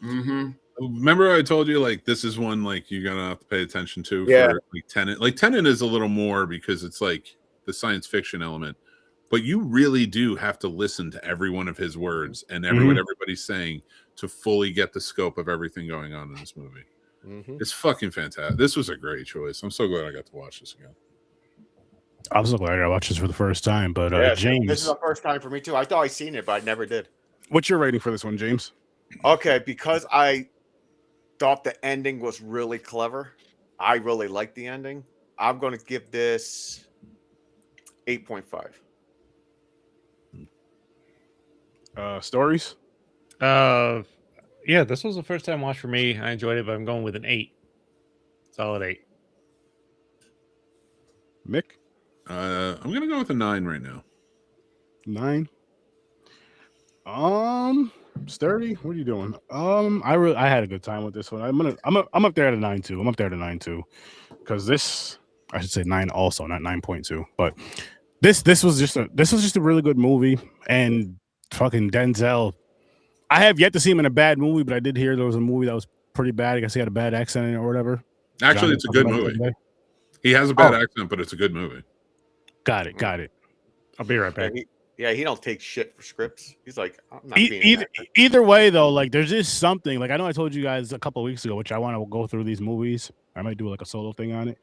Mm-hmm. Remember I told you like this is one like you're gonna have to pay attention to Yeah. for like Tenet. Like Tenet is a little more because it's like the science fiction element, but you really do have to listen to every one of his words and what everybody's saying to fully get the scope of everything going on in this movie. Mm-hmm. It's fucking fantastic. This was a great choice. I'm so glad I got to watch this again. I'm so glad I watched this for the first time. But James, this is the first time for me too. I thought I'd seen it, but I never did. what's your rating for this one, James? Okay, because I thought the ending was really clever. I really liked the ending. I'm going to give this 8.5. Stories? Yeah, this was the first time watch for me. I enjoyed it, but I'm going with an 8. Solid 8. Mick? I'm gonna go with a 9 right now. 9. Sturdy, what are you doing? I had a good time with this one. I'm up there at a 9 too. I'm up there at a 9 too, because this, I should say 9 also, not 9.2. But this was just a really good movie, and fucking Denzel. I have yet to see him in a bad movie, but I did hear there was a movie that was pretty bad. I guess he had a bad accent in it or whatever. Actually, it's a good movie. He has a bad accent, but it's a good movie. Got it. I'll be right back. He don't take shit for scripts. He's like, I'm not being either way though, like there's just something, like I know I told you guys a couple of weeks ago, which I want to go through these movies. I might do like a solo thing on it,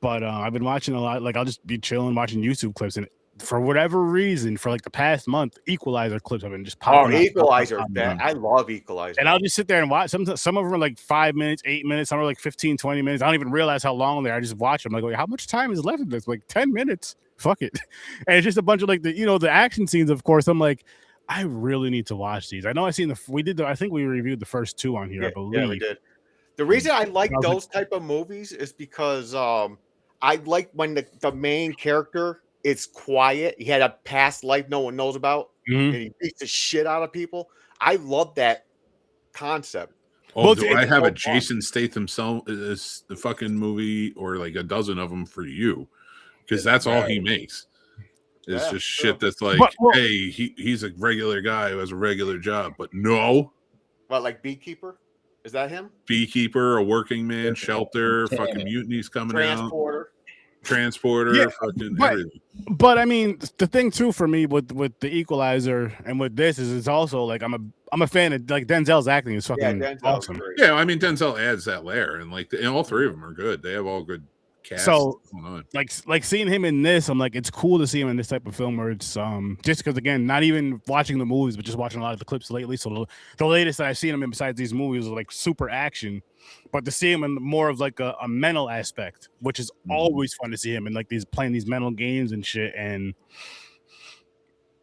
but I've been watching a lot. Like I'll just be chilling watching YouTube clips, and for whatever reason, for like the past month, Equalizer clips have been just popping. Oh, Equalizer! I love Equalizer. And I'll just sit there and watch. Some of them are like 5 minutes, 8 minutes. Some are like 15, 20 minutes. I don't even realize how long they are. I just watch them. Like, wait, how much time is left in this? Like 10 minutes. Fuck it. And it's just a bunch of like the action scenes. Of course, I'm like, I really need to watch these. I know I think we reviewed the first 2 on here. I believe. Yeah, we did. The reason I like those type of movies is because I like when the main character is quiet. He had a past life no one knows about, and he beats the shit out of people. I love that concept. Oh, do I have a Jason Statham is the fucking movie or like a dozen of them for you? Because that's all he makes. It's just shit that's like, hey, he's a regular guy who has a regular job, but no. What, like Beekeeper? Is that him? Beekeeper, a working man, shelter, fucking mutinies coming out. Transporter, fucking everything. But I mean, the thing too for me with the Equalizer and with this is it's also like I'm a fan of like Denzel's acting is fucking awesome. Yeah, I mean Denzel adds that layer, and like and all 3 of them are good. They have all good cast. So like seeing him in this, I'm like, it's cool to see him in this type of film where it's just because again, not even watching the movies, but just watching a lot of the clips lately. So the latest that I've seen him in besides these movies was like super action, but to see him in more of like a mental aspect, which is always fun to see him in like playing these mental games and shit. And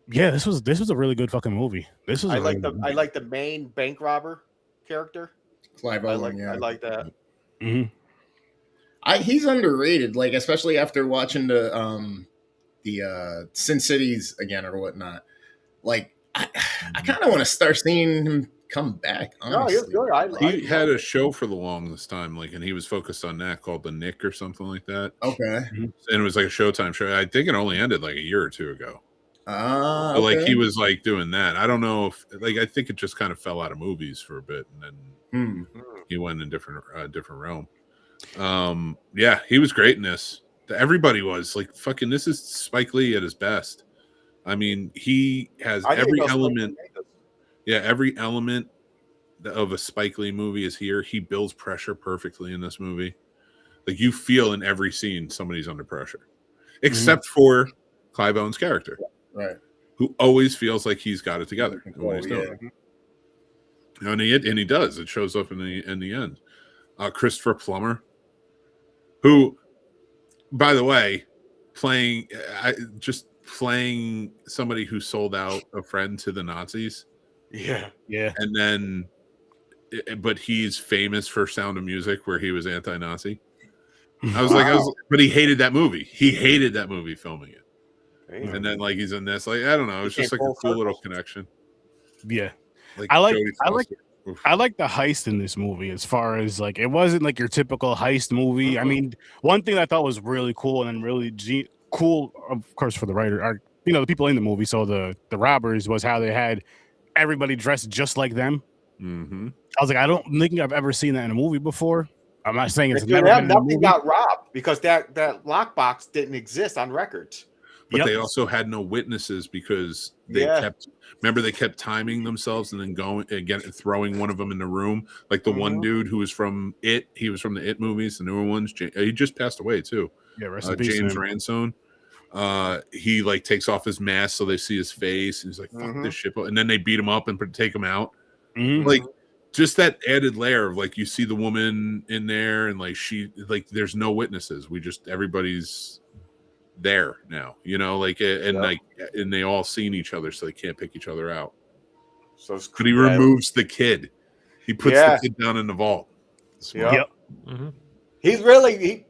yeah, this was a really good fucking movie. This was I like the main bank robber character. Clive Owen, I like that. Mm-hmm. He's underrated, like especially after watching the Sin Cities again or whatnot. Like I kind of want to start seeing him come back. Honestly, No, he was good. He had a show for the longest time, like, and he was focused on that called The Nick or something like that. Okay, and it was like a Showtime show. I think it only ended like a year or two ago. okay. Like he was like doing that. I don't know if like I think it just kind of fell out of movies for a bit, and then he went in a different realm. Yeah, he was great in this. Everybody was like fucking. This is Spike Lee at his best. I mean, he has every element. Yeah, every element of a Spike Lee movie is here. He builds pressure perfectly in this movie. Like you feel in every scene somebody's under pressure, except for Clive Owen's character, right? Who always feels like he's got it together. And he does. It shows up in the end. Christopher Plummer, who, by the way, playing somebody who sold out a friend to the Nazis. Yeah. And then, but he's famous for Sound of Music, where he was anti-Nazi. But he hated that movie. He hated that movie filming it. Damn. And then, like, he's in this. Like, I don't know. It's just like a cool little connection. Yeah, like I like the heist in this movie. As far as like, it wasn't like your typical heist movie. I mean, one thing I thought was really cool and really cool, of course, for the writer, are the people in the movie. So the robbers was how they had everybody dressed just like them. Mm-hmm. I was like, I don't think I've ever seen that in a movie before. I'm not saying it's never been nothing got robbed because that lockbox didn't exist on records. But they also had no witnesses because they kept timing themselves and then going again, throwing one of them in the room. Like the one dude who was from It, he was from the It movies, the newer ones. He just passed away too. Yeah, rest in peace, James Ransone. He like takes off his mask so they see his face. And he's like, "Fuck this shit," and then they beat him up and take him out. Like just that added layer of like you see the woman in there and like there's no witnesses. Everybody's there now, and they all seen each other, so they can't pick each other out. So but he removes the kid. He puts the kid down in the vault. Yep. He really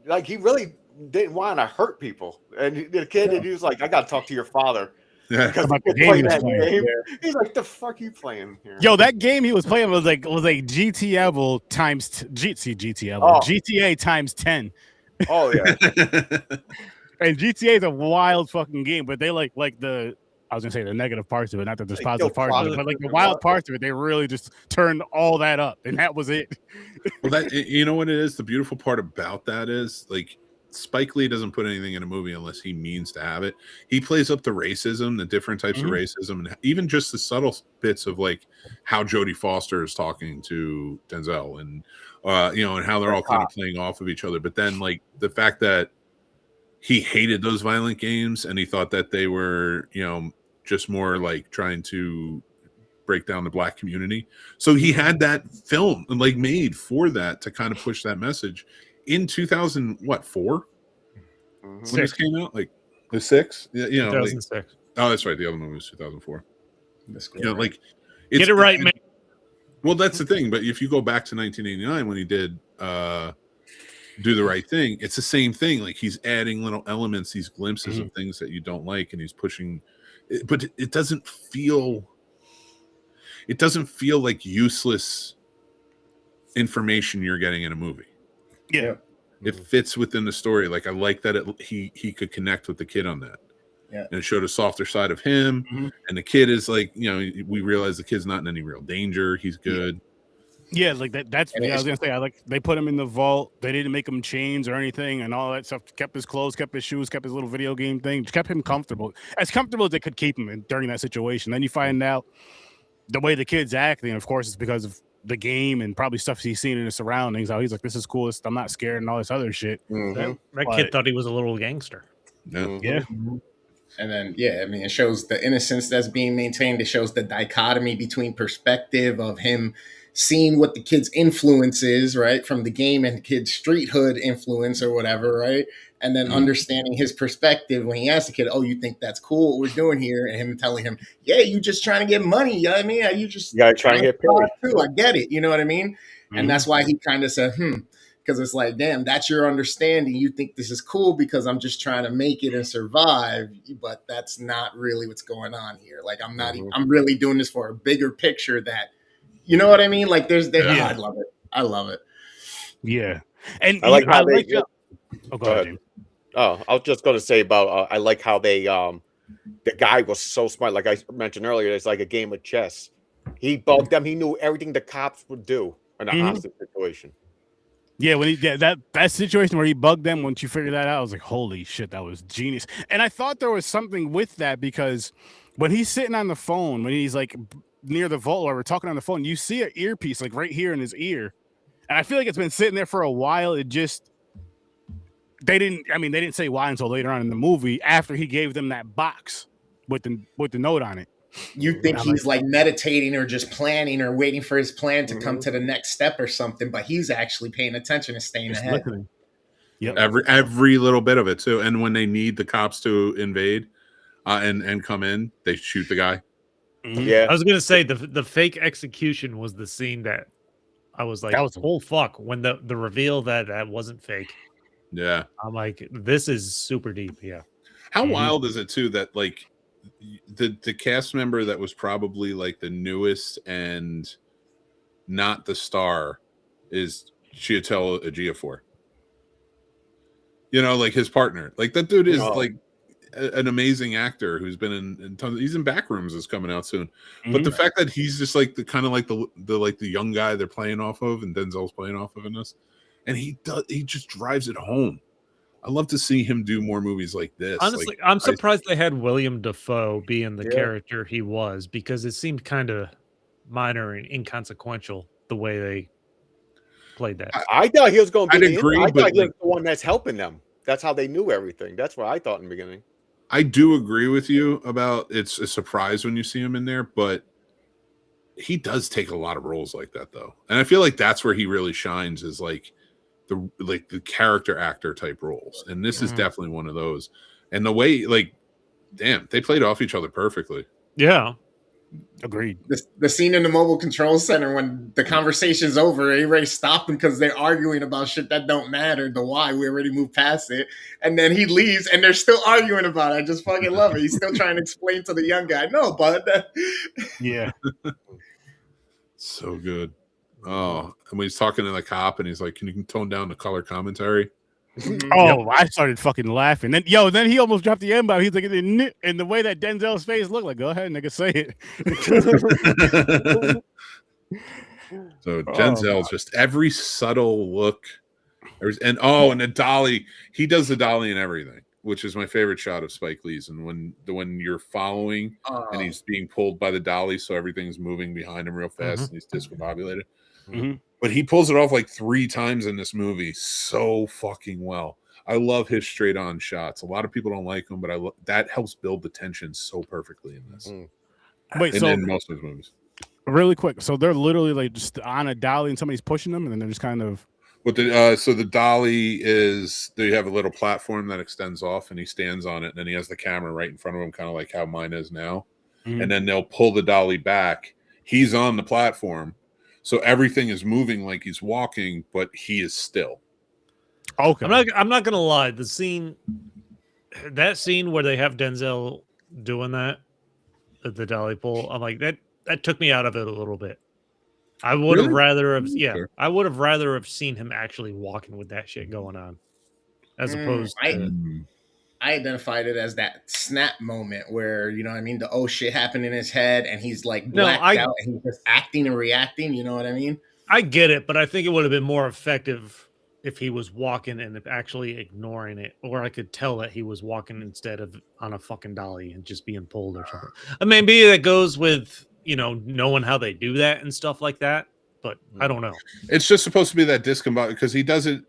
didn't want to hurt people, and the kid he was like, "I got to talk to your father." Because he's like, "The fuck you playing here?" Yo, that game he was playing was like GTA times GTA times 10. Oh yeah. And GTA is a wild fucking game, but they like the I was gonna say the negative parts of it, not that there's positive parts of it, but like the wild parts of it, they really just turned all that up, and that was it. Well, that you know what it is. The beautiful part about that is like Spike Lee doesn't put anything in a movie unless he means to have it. He plays up the racism, the different types of racism, and even just the subtle bits of like how Jodie Foster is talking to Denzel, and and how they're all kind of playing off of each other. But then like the fact that he hated those violent games and he thought that they were, just more like trying to break down the black community. So he had that film like made for that to kind of push that message in 2004 when this came out, like the 6, 2006. Like, oh, that's right. The other movie was 2004. Like get it right, man. Well, that's the thing. But if you go back to 1989 when he did Do the Right Thing, it's the same thing. Like he's adding little elements, these glimpses of things that you don't like, and he's pushing it, but it doesn't feel like useless information you're getting in a movie. Yeah. It fits within the story. Like I like that he could connect with the kid on that. Yeah. And it showed a softer side of him. And the kid is like, we realize the kid's not in any real danger. He's good. Yeah, like that's what I was gonna say. They put him in the vault. They didn't make him chains or anything, and all that stuff. Kept his clothes, kept his shoes, kept his little video game thing. Kept him comfortable as they could keep him during that situation. Then you find out the way the kid's acting. Of course, it's because of the game and probably stuff he's seen in his surroundings. How he's like, this is cool. I'm not scared and all this other shit. Mhm. That kid thought he was a little gangster. Yeah. Yeah. And then, I mean, it shows the innocence that's being maintained. It shows the dichotomy between perspective of him seeing what the kid's influence is, right, from the game and the kid's street hood influence or whatever, right? And then understanding his perspective when he asks the kid, oh, you think that's cool what we're doing here? And him telling him, yeah, you just trying to get money. You know what I mean? You just gotta try and get paid. Too. I get it. You know what I mean? And that's why he kind of said, because it's like, damn, that's your understanding. You think this is cool because I'm just trying to make it and survive, but that's not really what's going on here. Like, I'm not, I'm really doing this for a bigger picture that, you know what I mean? Like, I love it. I love it. Yeah. And I like how they. Oh, go ahead, James. Oh, I was just going to say about, I like how they, the guy was so smart. Like I mentioned earlier, it's like a game of chess. He bugged them. He knew everything the cops would do in a hostage situation. Yeah, when that situation where he bugged them, once you figure that out, I was like, holy shit, that was genius. And I thought there was something with that because when he's sitting on the phone, when he's like near the vault or we're talking on the phone, you see an earpiece like right here in his ear. And I feel like it's been sitting there for a while. It just they didn't say why until later on in the movie after he gave them that box with the note on it. You think he's like meditating or just planning or waiting for his plan to come to the next step or something, but he's actually paying attention and staying ahead. Yep. Every little bit of it too. And when they need the cops to invade and come in, they shoot the guy. Yeah, I was gonna say the fake execution was the scene that I was like, that was oh fuck, when the reveal that wasn't fake. Yeah, I'm like, this is super deep. Yeah. How wild is it too that like the cast member that was probably like the newest and not the star is Chiwetel Ejiofor. You know, like his partner. Like that dude is like an amazing actor who's been in tons. He's in Backrooms is coming out soon. But the fact that he's just like the kind of like the young guy they're playing off of, and Denzel's playing off of in this, and he just drives it home. I love to see him do more movies like this. Honestly, like, I'm surprised they had William Dafoe being the character he was, because it seemed kind of minor and inconsequential the way they played that. I thought he was going to be. I'd agree, I but thought he was the one that's helping them. That's how they knew everything. That's what I thought in the beginning. I do agree with you about it's a surprise when you see him in there, but he does take a lot of roles like that though. And I feel like that's where he really shines is like the character actor type roles. And this is definitely one of those. And the way like damn, they played off each other perfectly. Yeah. Agreed. The scene in the mobile control center when the conversation's over, everybody stopped them because they're arguing about shit that don't matter. The why, we already moved past it. And then he leaves and they're still arguing about it. I just fucking love it. He's still trying to explain to the young guy, no, bud. Yeah. So good. Oh, and when he's talking to the cop and he's like, can you tone down the color commentary? Oh, I started fucking laughing. Then he almost dropped the M-bomb. He's like, and the way that Denzel's face looked like, go ahead, nigga, say it. So Denzel's just every subtle look. And the dolly, he does the dolly and everything, which is my favorite shot of Spike Lee's. And when you're following and he's being pulled by the dolly, so everything's moving behind him real fast and he's discombobulated. But he pulls it off like 3 times in this movie so fucking well. I love his straight on shots. A lot of people don't like them, but that helps build the tension so perfectly in this. Wait, so in most of his movies. Really quick, so they're literally like just on a dolly and somebody's pushing them, and then they're just kind of. But so the dolly is they have a little platform that extends off, and he stands on it, and then he has the camera right in front of him, kind of like how mine is now. And then they'll pull the dolly back. He's on the platform. So everything is moving like he's walking, but he is still. Okay. I'm not gonna lie. That scene where they have Denzel doing that at the dolly pull, I'm like that took me out of it a little bit. I would have rather have I would have rather have seen him actually walking with that shit going on, as opposed to. I identified it as that snap moment where, you know what I mean, the oh shit happened in his head and he's like blacked out and he's just acting and reacting, you know what I mean? I get it, but I think it would have been more effective if he was walking and actually ignoring it, or I could tell that he was walking instead of on a fucking dolly and just being pulled or something. I mean, maybe that goes with, knowing how they do that and stuff like that. but I don't know. It's just supposed to be that discombobulated because he does it.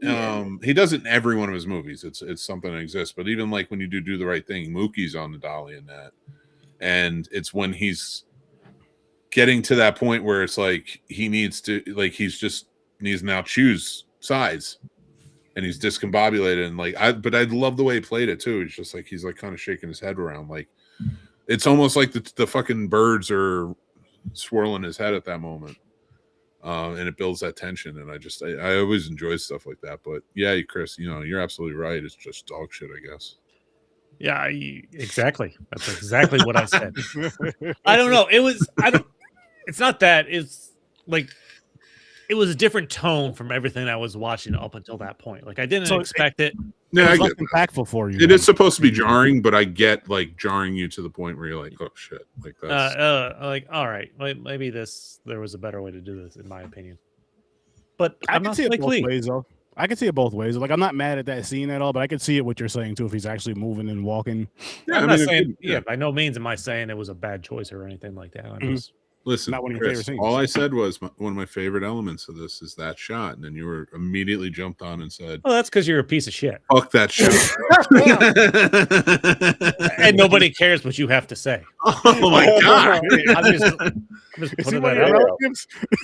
He does it in every one of his movies. It's something that exists. But even like when you do the right thing, Mookie's on the dolly in that, and it's when he's getting to that point where it's like he needs to he's just needs to now choose sides, and he's discombobulated and but I love the way he played it too. It's just like he's like kind of shaking his head around, like it's almost like the fucking birds are swirling his head at that moment. And it builds that tension, and I always enjoy stuff like that. But yeah, Chris, you're absolutely right. It's just dog shit, I guess. Yeah, exactly. That's exactly what I said. I don't know. It's not that. It's like it was a different tone from everything I was watching up until that point. Like I didn't expect it. Yeah, it was less impactful for you. It is supposed to be jarring, but I get like jarring you to the point where you're like, oh shit, like that's like all right, maybe there was a better way to do this, in my opinion. But I can see it both ways, though. I can see it both ways. Like I'm not mad at that scene at all, but I can see it what you're saying too. If he's actually moving and walking, yeah, I'm not saying by no means am I saying it was a bad choice or anything like that. I'm just listen. Not one of your Chris, favorite scenes. all I said was one of my favorite elements of this is that shot, and then you were immediately jumped on and said, "Well, that's because you're a piece of shit." Fuck that shit. And nobody cares what you have to say. Oh my god! I'm just putting that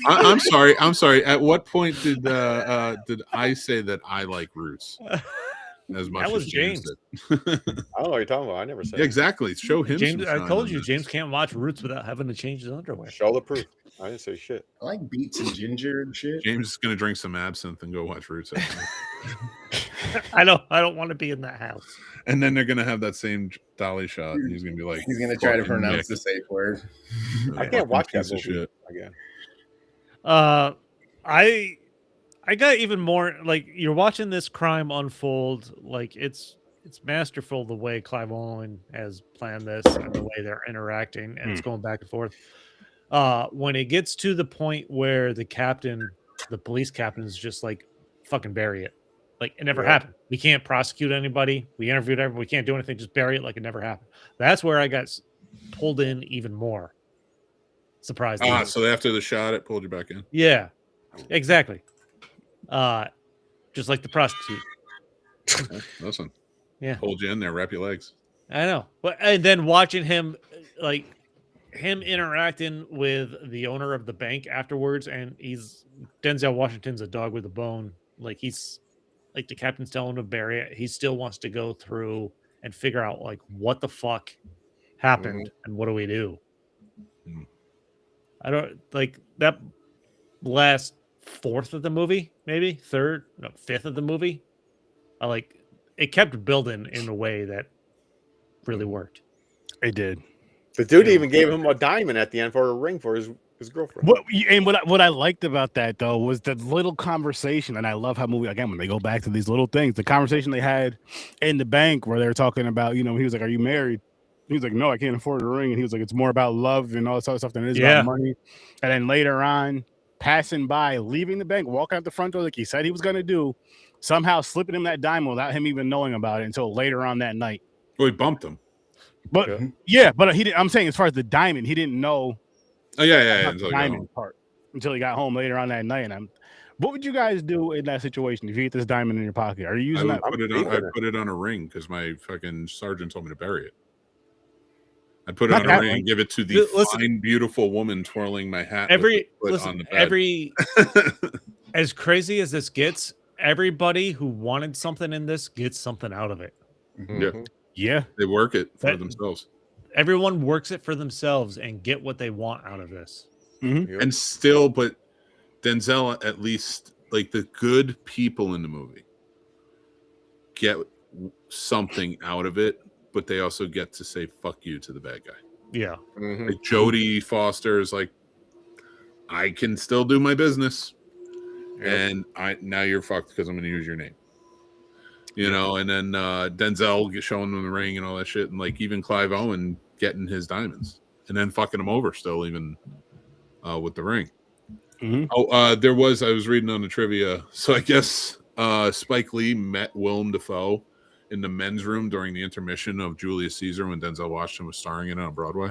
out. I'm sorry. At what point did I say that I like Roots as much? That was as James James. did? I don't know what you're talking about. I never said Yeah, exactly. Show him. James, some I shine told on you, this. James can't watch Roots without having to change his underwear. Show the proof. I didn't say shit. I like beets and ginger and shit. James is gonna drink some absinthe and go watch Roots. I don't want to be in that house. And then they're gonna have that same dolly shot. And he's gonna be like, He's gonna try to fucking pronounce Nick. the safe word. I can't watch that Piece of movie shit. again. I got even more like you're watching this crime unfold. Like it's masterful the way Clive Owen has planned this and the way they're interacting, and it's going back and forth. When it gets to the point where the police captain is just like, fucking bury it. Like it never happened. We can't prosecute anybody. We interviewed everyone. We can't do anything. Just bury it like it never happened. That's where I got pulled in even more. Surprised. So after the shot, it pulled you back in. Yeah, exactly. Just like the prostitute. Okay, listen. Yeah. Hold you in there, wrap your legs. I know. But and then watching him interacting with the owner of the bank afterwards, and Denzel Washington's a dog with a bone. Like he's like the captain's telling him to bury it. He still wants to go through and figure out like what the fuck happened and what do we do? I don't like that last fourth of the movie, maybe fifth of the movie. It kept building in a way that really worked. It did. The dude even gave him a diamond at the end for a ring for his girlfriend. What I liked about that though was the little conversation, and I love how movie again when they go back to these little things. The conversation they had in the bank where they were talking about, he was like, "Are you married?" He was like, "No, I can't afford a ring," and he was like, "It's more about love and all this other stuff than it is about money." And then later on, passing by, leaving the bank, walking out the front door like he said he was gonna do, somehow slipping him that diamond without him even knowing about it until later on that night. Well, he bumped him. But but he didn't. I'm saying as far as the diamond, he didn't know. Oh yeah. The diamond part until he got home later on that night. And what would you guys do in that situation if you get this diamond in your pocket? Are you using that? I put it on a ring because my fucking sergeant told me to bury it. I'd put it on a ring and give it to the fine, beautiful woman twirling my hat. On the bed. As crazy as this gets, everybody who wanted something in this gets something out of it. Yeah, they work it for themselves. Everyone works it for themselves and get what they want out of this. And still, but Denzel, at least, like the good people in the movie, get something out of it, but they also get to say "fuck you" to the bad guy. Yeah, like Jodie Foster is like, I can still do my business, and now you're fucked because I'm going to use your name. And then Denzel showing them the ring and all that shit, and like even Clive Owen getting his diamonds and then fucking him over still, even with the ring. I was reading on the trivia, so I guess Spike Lee met Willem Dafoe in the men's room during the intermission of Julius Caesar when Denzel Washington was starring in it on Broadway.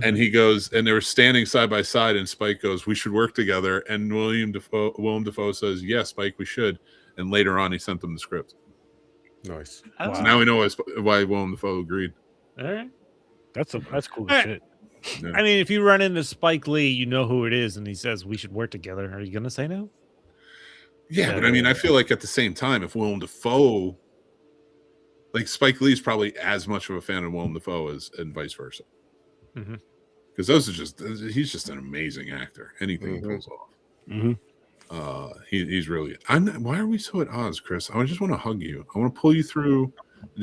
And he goes, and they were standing side by side, and Spike goes, "We should work together." And Willem Dafoe says, "Yes, Spike, we should." And later on, he sent them the script. Nice. Oh, So now we know why Willem Dafoe agreed. all right. That's cool All right. shit. Yeah. I mean, if you run into Spike Lee, you know who it is, and he says we should work together. Are you gonna say no? Yeah, but I mean, I feel like at the same time, if Willem Dafoe, like Spike Lee's probably as much of a fan of Willem Dafoe and vice versa. Mhm. Because he's just an amazing actor. Anything he pulls off. Mm-hmm. He's really. Why are we so at odds, Chris? I just want to hug you. I want to pull you through.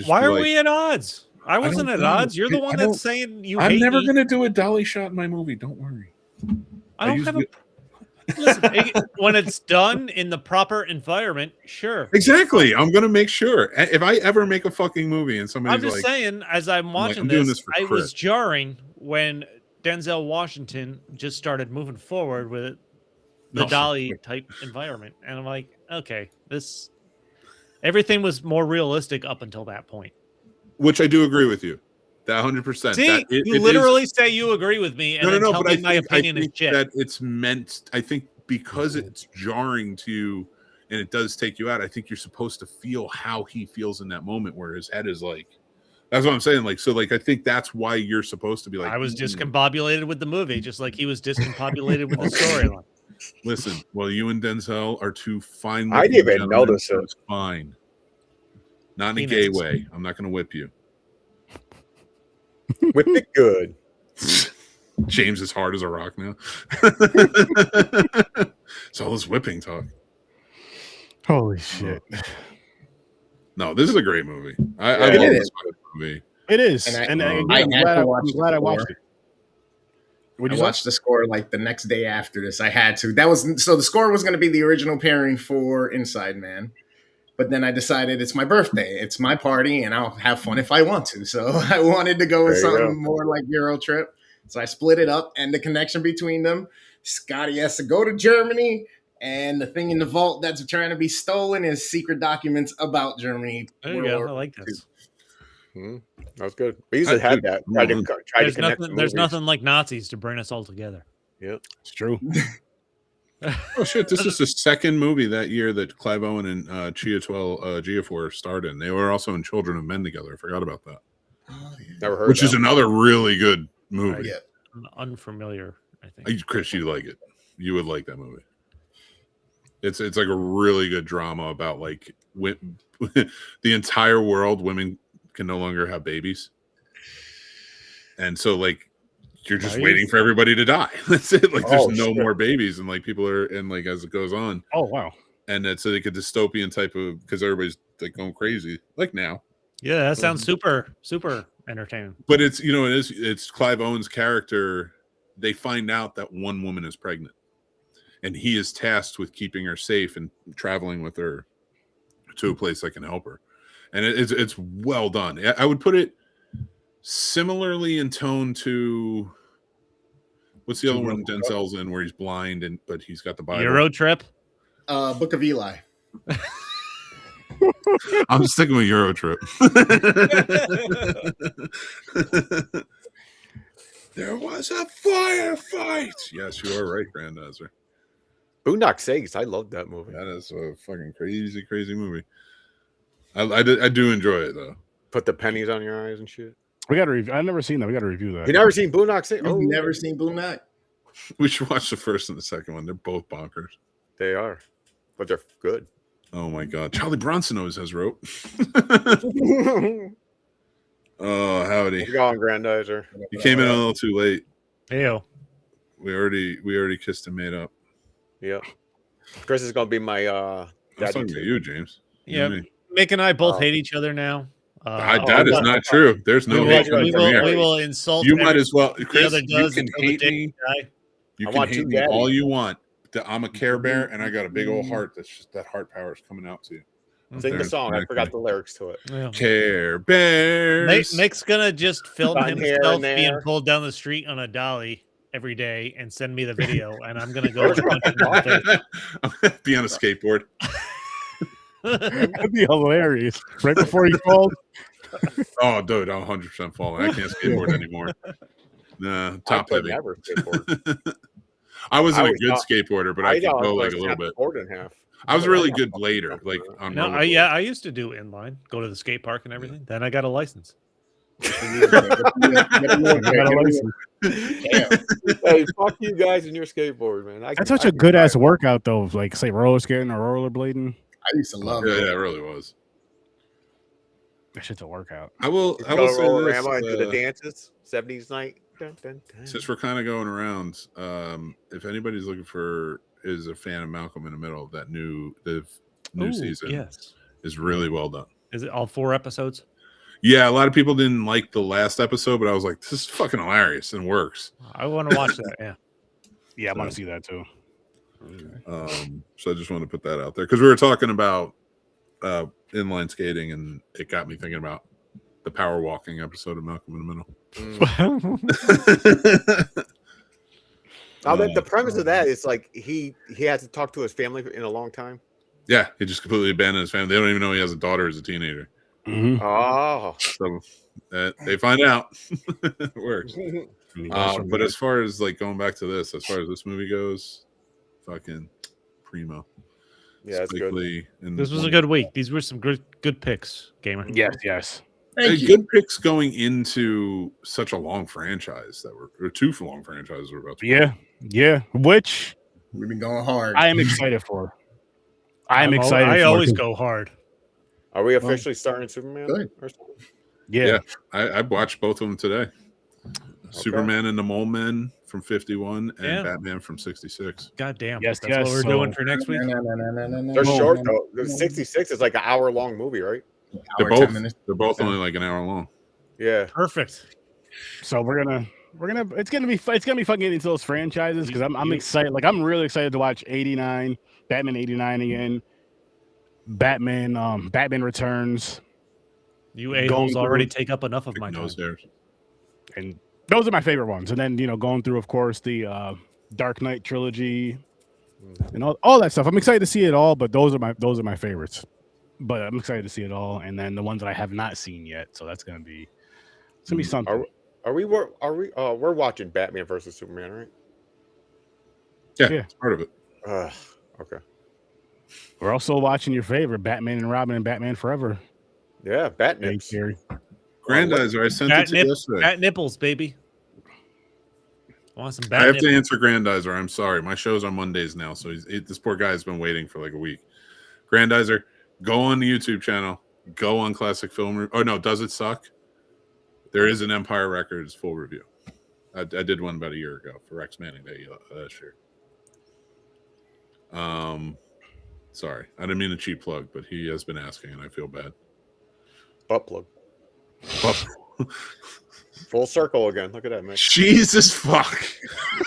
Why are we at odds? I wasn't don't at know. odds. You're the I one don't- that's saying you I'm hate never me. going to do a dolly shot in my movie. Don't worry. I don't have a. Listen, when it's done in the proper environment, sure. Exactly. I'm going to make sure. If I ever make a fucking movie and somebody's I'm just like, saying, as I'm watching I'm doing this, this for I Chris. was jarring when Denzel Washington just started moving forward with the No. dolly type environment, and I'm like, okay, everything was more realistic up until that point. which I do agree with you, that 100%. See, that you it literally say you agree with me, and then tell but me I my think, opinion is shit. that it's meant. I think because it's jarring to you and it does take you out. I think you're supposed to feel how he feels in that moment, where his head is like. That's what I'm saying. Like, so, like, I think that's why you're supposed to be like. I was discombobulated with the movie, just like he was discombobulated with the storyline. Listen, well, you and Denzel are two fine. I didn't even gentlemen, notice so it. It's fine. Not in a Penis. gay way. I'm not going to whip you. Whip it good. James is hard as a rock now. It's all this whipping talk. Holy shit! No, this is a great movie. I Yeah, love it this is. movie. It is, And and I I'm had glad to I- watch I'm the glad I watched score. it. What'd I you say? watched the score like the next day after this. I had to. So the score was going to be the original pairing for Inside Man, but then I decided it's my birthday, it's my party, and I'll have fun if I want to. So I wanted to go with There you something more like Euro Trip. So I split it up, and the connection between them. Scotty has to go to Germany, and the thing in the vault that's trying to be stolen is secret documents about Germany. There you go. I like this. That was good. We usually had that. Tried to There's connect. nothing. The There's movies. nothing like Nazis to bring us all together. Yep. It's true. Oh shit! This is the second movie that year that Clive Owen and Giafor starred in. They were also in Children of Men together. I forgot about that. Oh, yeah. Never heard. Which that is another really good movie. Yeah. Unfamiliar, I think. Chris, you like it. You would like that movie. It's like a really good drama about like the entire world. Women can no longer have babies, and so like you're just Right. waiting for everybody to die. That's it. Like there's Oh, no shit. more babies, and like people are, and like as it goes on, Oh wow! and it's like a dystopian type of because everybody's like going crazy like now. Yeah, that sounds super entertaining. But it's it's Clive Owen's character. They find out that one woman is pregnant, and he is tasked with keeping her safe and traveling with her to a place that can help her. And it's well done. I would put it similarly in tone to what's the other one Denzel's in where he's blind but he's got the Bible. Euro Trip. Book of Eli. I'm sticking with Euro Trip. There was a firefight. Yes, you are right, Grandizer. Boondock Saints. I love that movie. That is a fucking crazy, crazy movie. I do enjoy it though. Put the pennies on your eyes and shit. We got to review. I've never seen that. We got to review that. You never seen Boondock Saints? You've Oh, never seen Boondock? We should watch the first and the second one. They're both bonkers. they are, but they're good. Oh my god, Charlie Bronson always has rope. You're Oh howdy! going, Grandizer. You came in a little too late. Ew. We already kissed and made up. Yep. Chris is gonna be my I was daddy talking to too. you, James. You Yeah, and me. Mick and I both Oh. hate each other now. That is not true. There's no We hate will- coming we from here. we will insult. You might every- as well, the Chris. other You does can until the hate day me. we die. You I can want hate two me daddies. all you want. I'm a Care Bear, and I got a big old heart. That's just that heart power is coming out to you. Sing the There's song. I connecting. forgot the lyrics to it. Yeah. Care Bears. Mick's gonna just film Fun here himself and being there. pulled down the street on a dolly every day and send me the video, and I'm gonna go and punch him in the I'm gonna be on a skateboard. face. That'd be hilarious. Right before he called. Oh, dude, I'm 100% falling. I can't skateboard anymore. Nah, I top could heavy. never skateboard. I wasn't I a was good not- skateboarder, but I could know go was like a gonna little snap bit. the board in half. I was But really I'm good not later, fucking like jumping on No, rollerblades. yeah, I used to do inline, go to the skate park and everything. Then I got a license. Damn. Hey, fuck you guys and your skateboard, man. That's such a good ass workout though. Like say roller skating or rollerblading. I used to love Yeah, it. yeah, it really was. That shit's a workout. I will Go say Rollorama and do the this. dances, 70s night. Dun, dun, dun. Since we're kind of going around, if anybody's looking for is a fan of Malcolm in the Middle, that new Ooh, season yes. is really well done. Is it all 4 episodes? Yeah, a lot of people didn't like the last episode, but I was like, this is fucking hilarious and works. I want to watch that. Yeah. Yeah, I want to see that too. So I just wanted to put that out there because we were talking about inline skating, and it got me thinking about the power walking episode of Malcolm in the Middle. Now the premise of that is like he had to talk to his family in a long time. Yeah, he just completely abandoned his family. They don't even know he has a daughter as a teenager. Mm-hmm. Oh, So they find out. It works. But as far as like going back to this, as far as this movie goes, fucking primo. yeah, it's good. This was a good week. These were some good picks, gamer. Yes. Thank you. Good picks going into such a long franchise or 2 long franchises we're about to Yeah. Which We've been going hard. I am excited for. I'm excited. I for always it. go hard. Are we officially starting Superman? Good. Or something? Yeah. I watched both of them today. Superman and the Mole Men from 51 and Yeah. Batman from 66. God damn. Yes, That's what we're so- doing for next week. They're short though. The 66 is like an hour-long movie, right? They're Hour, 10 both minutes. only like an hour long. Yeah. Perfect. So we're gonna it's gonna be fun getting into those franchises because I'm excited. Like I'm really excited to watch 89, Batman 89 again, Batman Returns, You Going a-holes already through- take up enough of my time. Nose hairs. and those are my favorite ones. And then going through, of course, the Dark Knight trilogy and all that stuff. I'm excited to see it all, but those are my favorites. But I'm excited to see it all, and then the ones that I have not seen yet. So that's gonna be something. We're watching Batman versus Superman, right? Yeah, Yeah. it's part of it. Okay. We're also watching your favorite Batman and Robin and Batman Forever. Yeah, Hey, Batnips. Gary. Grandizer, I sent it to you yesterday. Bat nipples, baby. I want some I bat have nipples. to answer Grandizer. I'm sorry. My show's on Mondays now, so this poor guy has been waiting for like a week. Grandizer, go on the YouTube channel. Go on Classic Film. Oh, no, Does It Suck? There is an Empire Records full review. I did one about a year ago for Rex Manning Day last year. Sorry. I didn't mean a cheap plug, but he has been asking, and I feel bad. Butt plug. Full circle again. Look at that, man. Jesus fuck.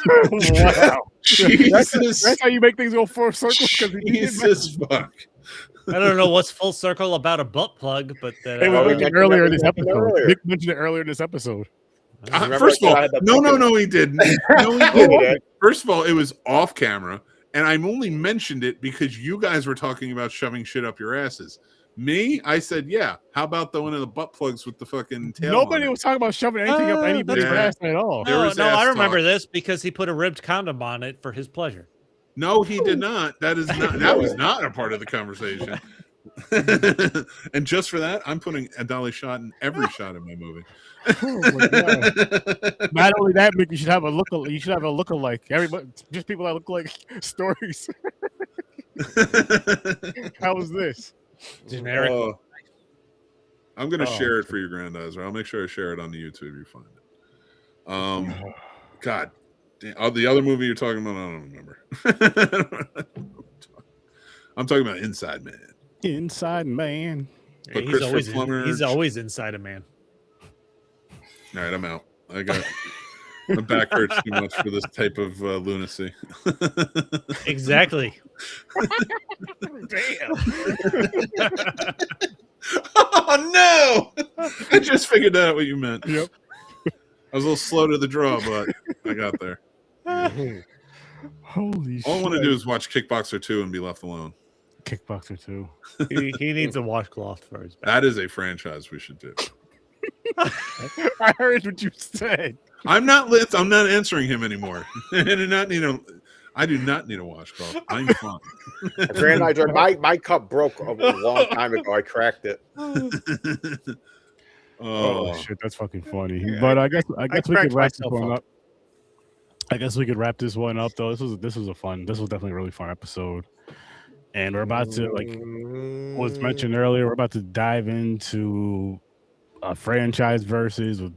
Wow. Jesus. That's how you make things go full circle. Jesus fuck. I don't know what's full circle about a butt plug, but It we was mentioned mentioned earlier that- in this we mentioned episode. earlier. Nick mentioned it earlier in this episode. Remember First of I all, said I had the no, picture? he didn't. No, he didn't. First of all, it was off camera, and I only mentioned it because you guys were talking about shoving shit up your asses. Me, I said, yeah. How about the one of the butt plugs with the fucking tail? Nobody on it? was talking about shoving anything up anybody's Yeah. ass at all. There No, was I ass remember talk. this because he put a ribbed condom on it for his pleasure. No, he did not. That was not a part of the conversation. And just for that, I'm putting a dolly shot in every shot of my movie. Oh my God. Not only that, Mick, you should have a lookalike. Everybody, just people that look like stories. How was this? Generic. I'm gonna Oh. share it for you, Grandizer. I'll make sure I share it on the YouTube. You find it. God, damn, the other movie you're talking about, I don't remember. I'm talking about Inside Man. Inside Man. But he's Christopher Plummer- always inside a man. All right, I'm out. My back hurts too much for this type of lunacy. Exactly. Damn. Oh no! I just figured out what you meant. Yep. I was a little slow to the draw, but I got there. Holy shit. All I want to do is watch Kickboxer 2 and be left alone. Kickboxer 2. he needs a washcloth for his back. That is a franchise we should do. I heard what you said. I'm not answering him anymore. I do not need a washcloth. I'm fine. My cup broke a long time ago. I cracked it. Oh shit, that's fucking funny. But I guess we could wrap this one up. I guess we could wrap this one up though. This was definitely a really fun episode. And we're about to, like was mentioned earlier, we're about to dive into a franchise versus with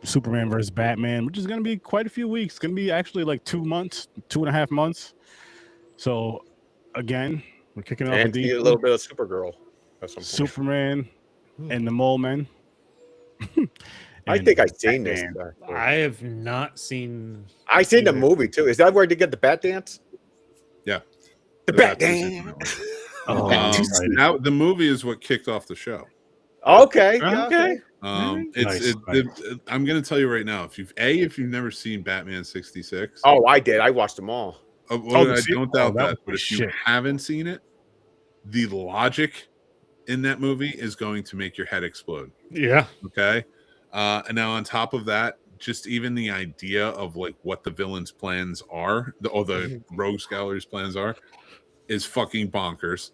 Superman versus Batman, which is going to be quite a few weeks. It's going to be actually like 2.5 months. So again, we're kicking off and a little bit of Supergirl. Superman and the Mole Men. I think I've seen this. I have not seen. I seen the movie too. Is that where they get the bat dance? Yeah, the bat dance. Now the movie is what kicked off the show. Okay. I'm going to tell you right now. If you've never seen Batman 66, I did. I watched them all. I don't doubt that. But if you haven't seen it, the logic in that movie is going to make your head explode. Yeah. Okay. And now on top of that, just even the idea of like what the villain's plans are, the Rogue Scholar's plans are, is fucking bonkers.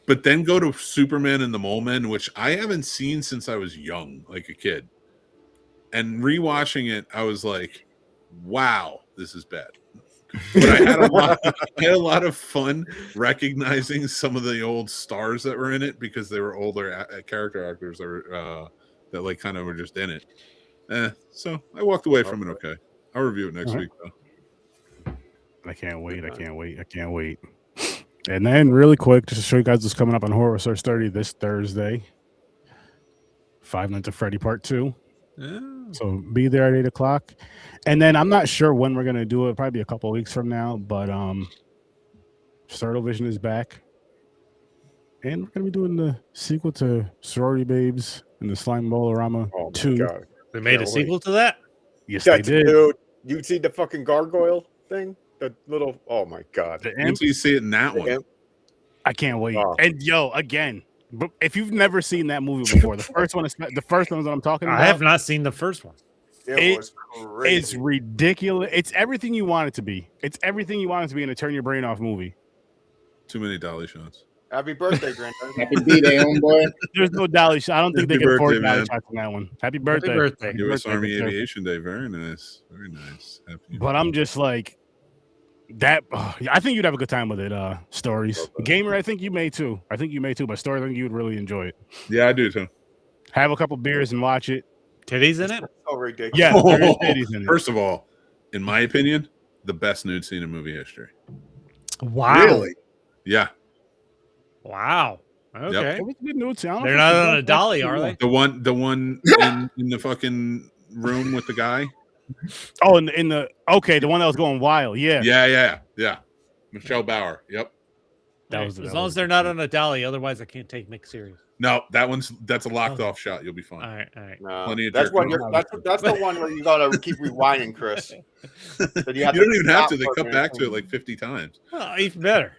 But then go to Superman and the Mole Men, which I haven't seen since I was young, like a kid. And rewatching it, I was like, wow, this is bad. But I had a lot of fun recognizing some of the old stars that were in it because they were older character actors that like kind of were just in it. So I walked away from it okay. I'll review it next week, though. I can't wait. And then really quick, just to show you guys what's coming up on Horror Search 30 this Thursday. Five Nights at Freddy Part 2. Yeah. So be there at 8 o'clock. And then I'm not sure when we're going to do it. Probably a couple of weeks from now. But Startle Vision is back. And we're going to be doing the sequel to Sorority Babes and the Slime Bolorama 2. God. They made a sequel to that? Yes, they did. Dude, you see the fucking gargoyle thing? The little, oh my God. Wait till you see it in that one. I can't wait. And again, but if you've never seen that movie before, the first one is that I'm talking about. I have not seen the first one. It was crazy. It's ridiculous. It's everything you want it to be. It's everything you want it to be in a turn your brain off movie. Too many dolly shots. Happy birthday, Granddad. Happy B-Day, homeboy. There's no dolly shot. I don't think they can afford dolly shots in that one. Happy birthday. Happy birthday. U.S. Army Aviation Day. Very nice. Very nice. But I'm just like, that I think you'd have a good time with it. Stories, Gamer, I think you may too. But Stories, I think you would really enjoy it. Yeah, I do too. Have a couple beers and watch it. Titties in it? So ridiculous. Yeah, there is titties in it. First of all, in my opinion, the best nude scene in movie history. Wow. Really? Yeah. Wow. Okay. Yep. It was a good nude scene. They're not on a dolly, are they? The one in the fucking room with the guy. Oh, in the the one that was going wild. Yeah. Yeah. Michelle Bauer. Yep. As long as they're not on a dolly, otherwise I can't take Mick serious. No, that's a locked off shot. You'll be fine. All right. No, Plenty of that's jerk that's the one where you gotta keep rewinding, Chris. You don't even have to. They cut back to it like 50 times. Oh, even better.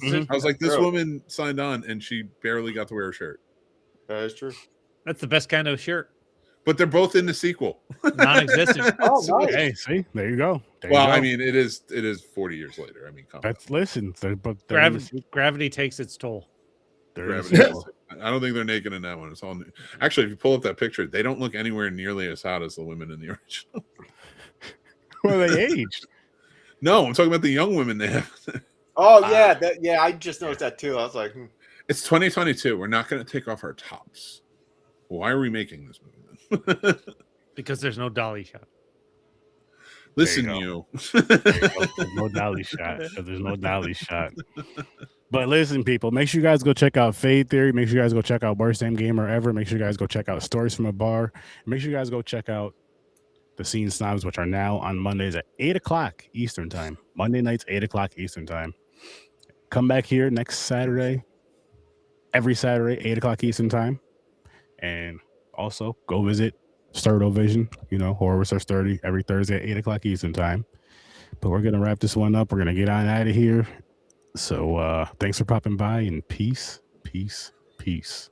I was like, this woman signed on and she barely got to wear a shirt. That is true. That's the best kind of shirt. But they're both in the sequel. Non-existent. Oh, nice. Hey, see, there you go. I mean, it is 40 years later. I mean, come on. Gravity takes its toll. I don't think they're naked in that one. It's all new. Actually, if you pull up that picture, they don't look anywhere nearly as hot as the women in the original. Well, they aged. No, I'm talking about the young women they have. Oh yeah, I just noticed that too. I was like, It's 2022. We're not going to take off our tops. Why are we making this movie then? Because there's no dolly shot. Listen, There's no dolly shot. There's no dolly shot. But listen, people, make sure you guys go check out Fade Theory. Make sure you guys go check out Worst Damn Gamer Ever. Make sure you guys go check out Stories from a Bar. Make sure you guys go check out the Scene Snobs, which are now on Mondays at 8 o'clock Eastern Time. Monday nights, 8 o'clock Eastern Time. Come back here next Saturday. Every Saturday, 8 o'clock Eastern Time. And also go visit Startle Vision, Horror Research 30 every Thursday at 8 o'clock Eastern Time. But we're going to wrap this one up. We're going to get on out of here. So thanks for popping by, and peace, peace, peace.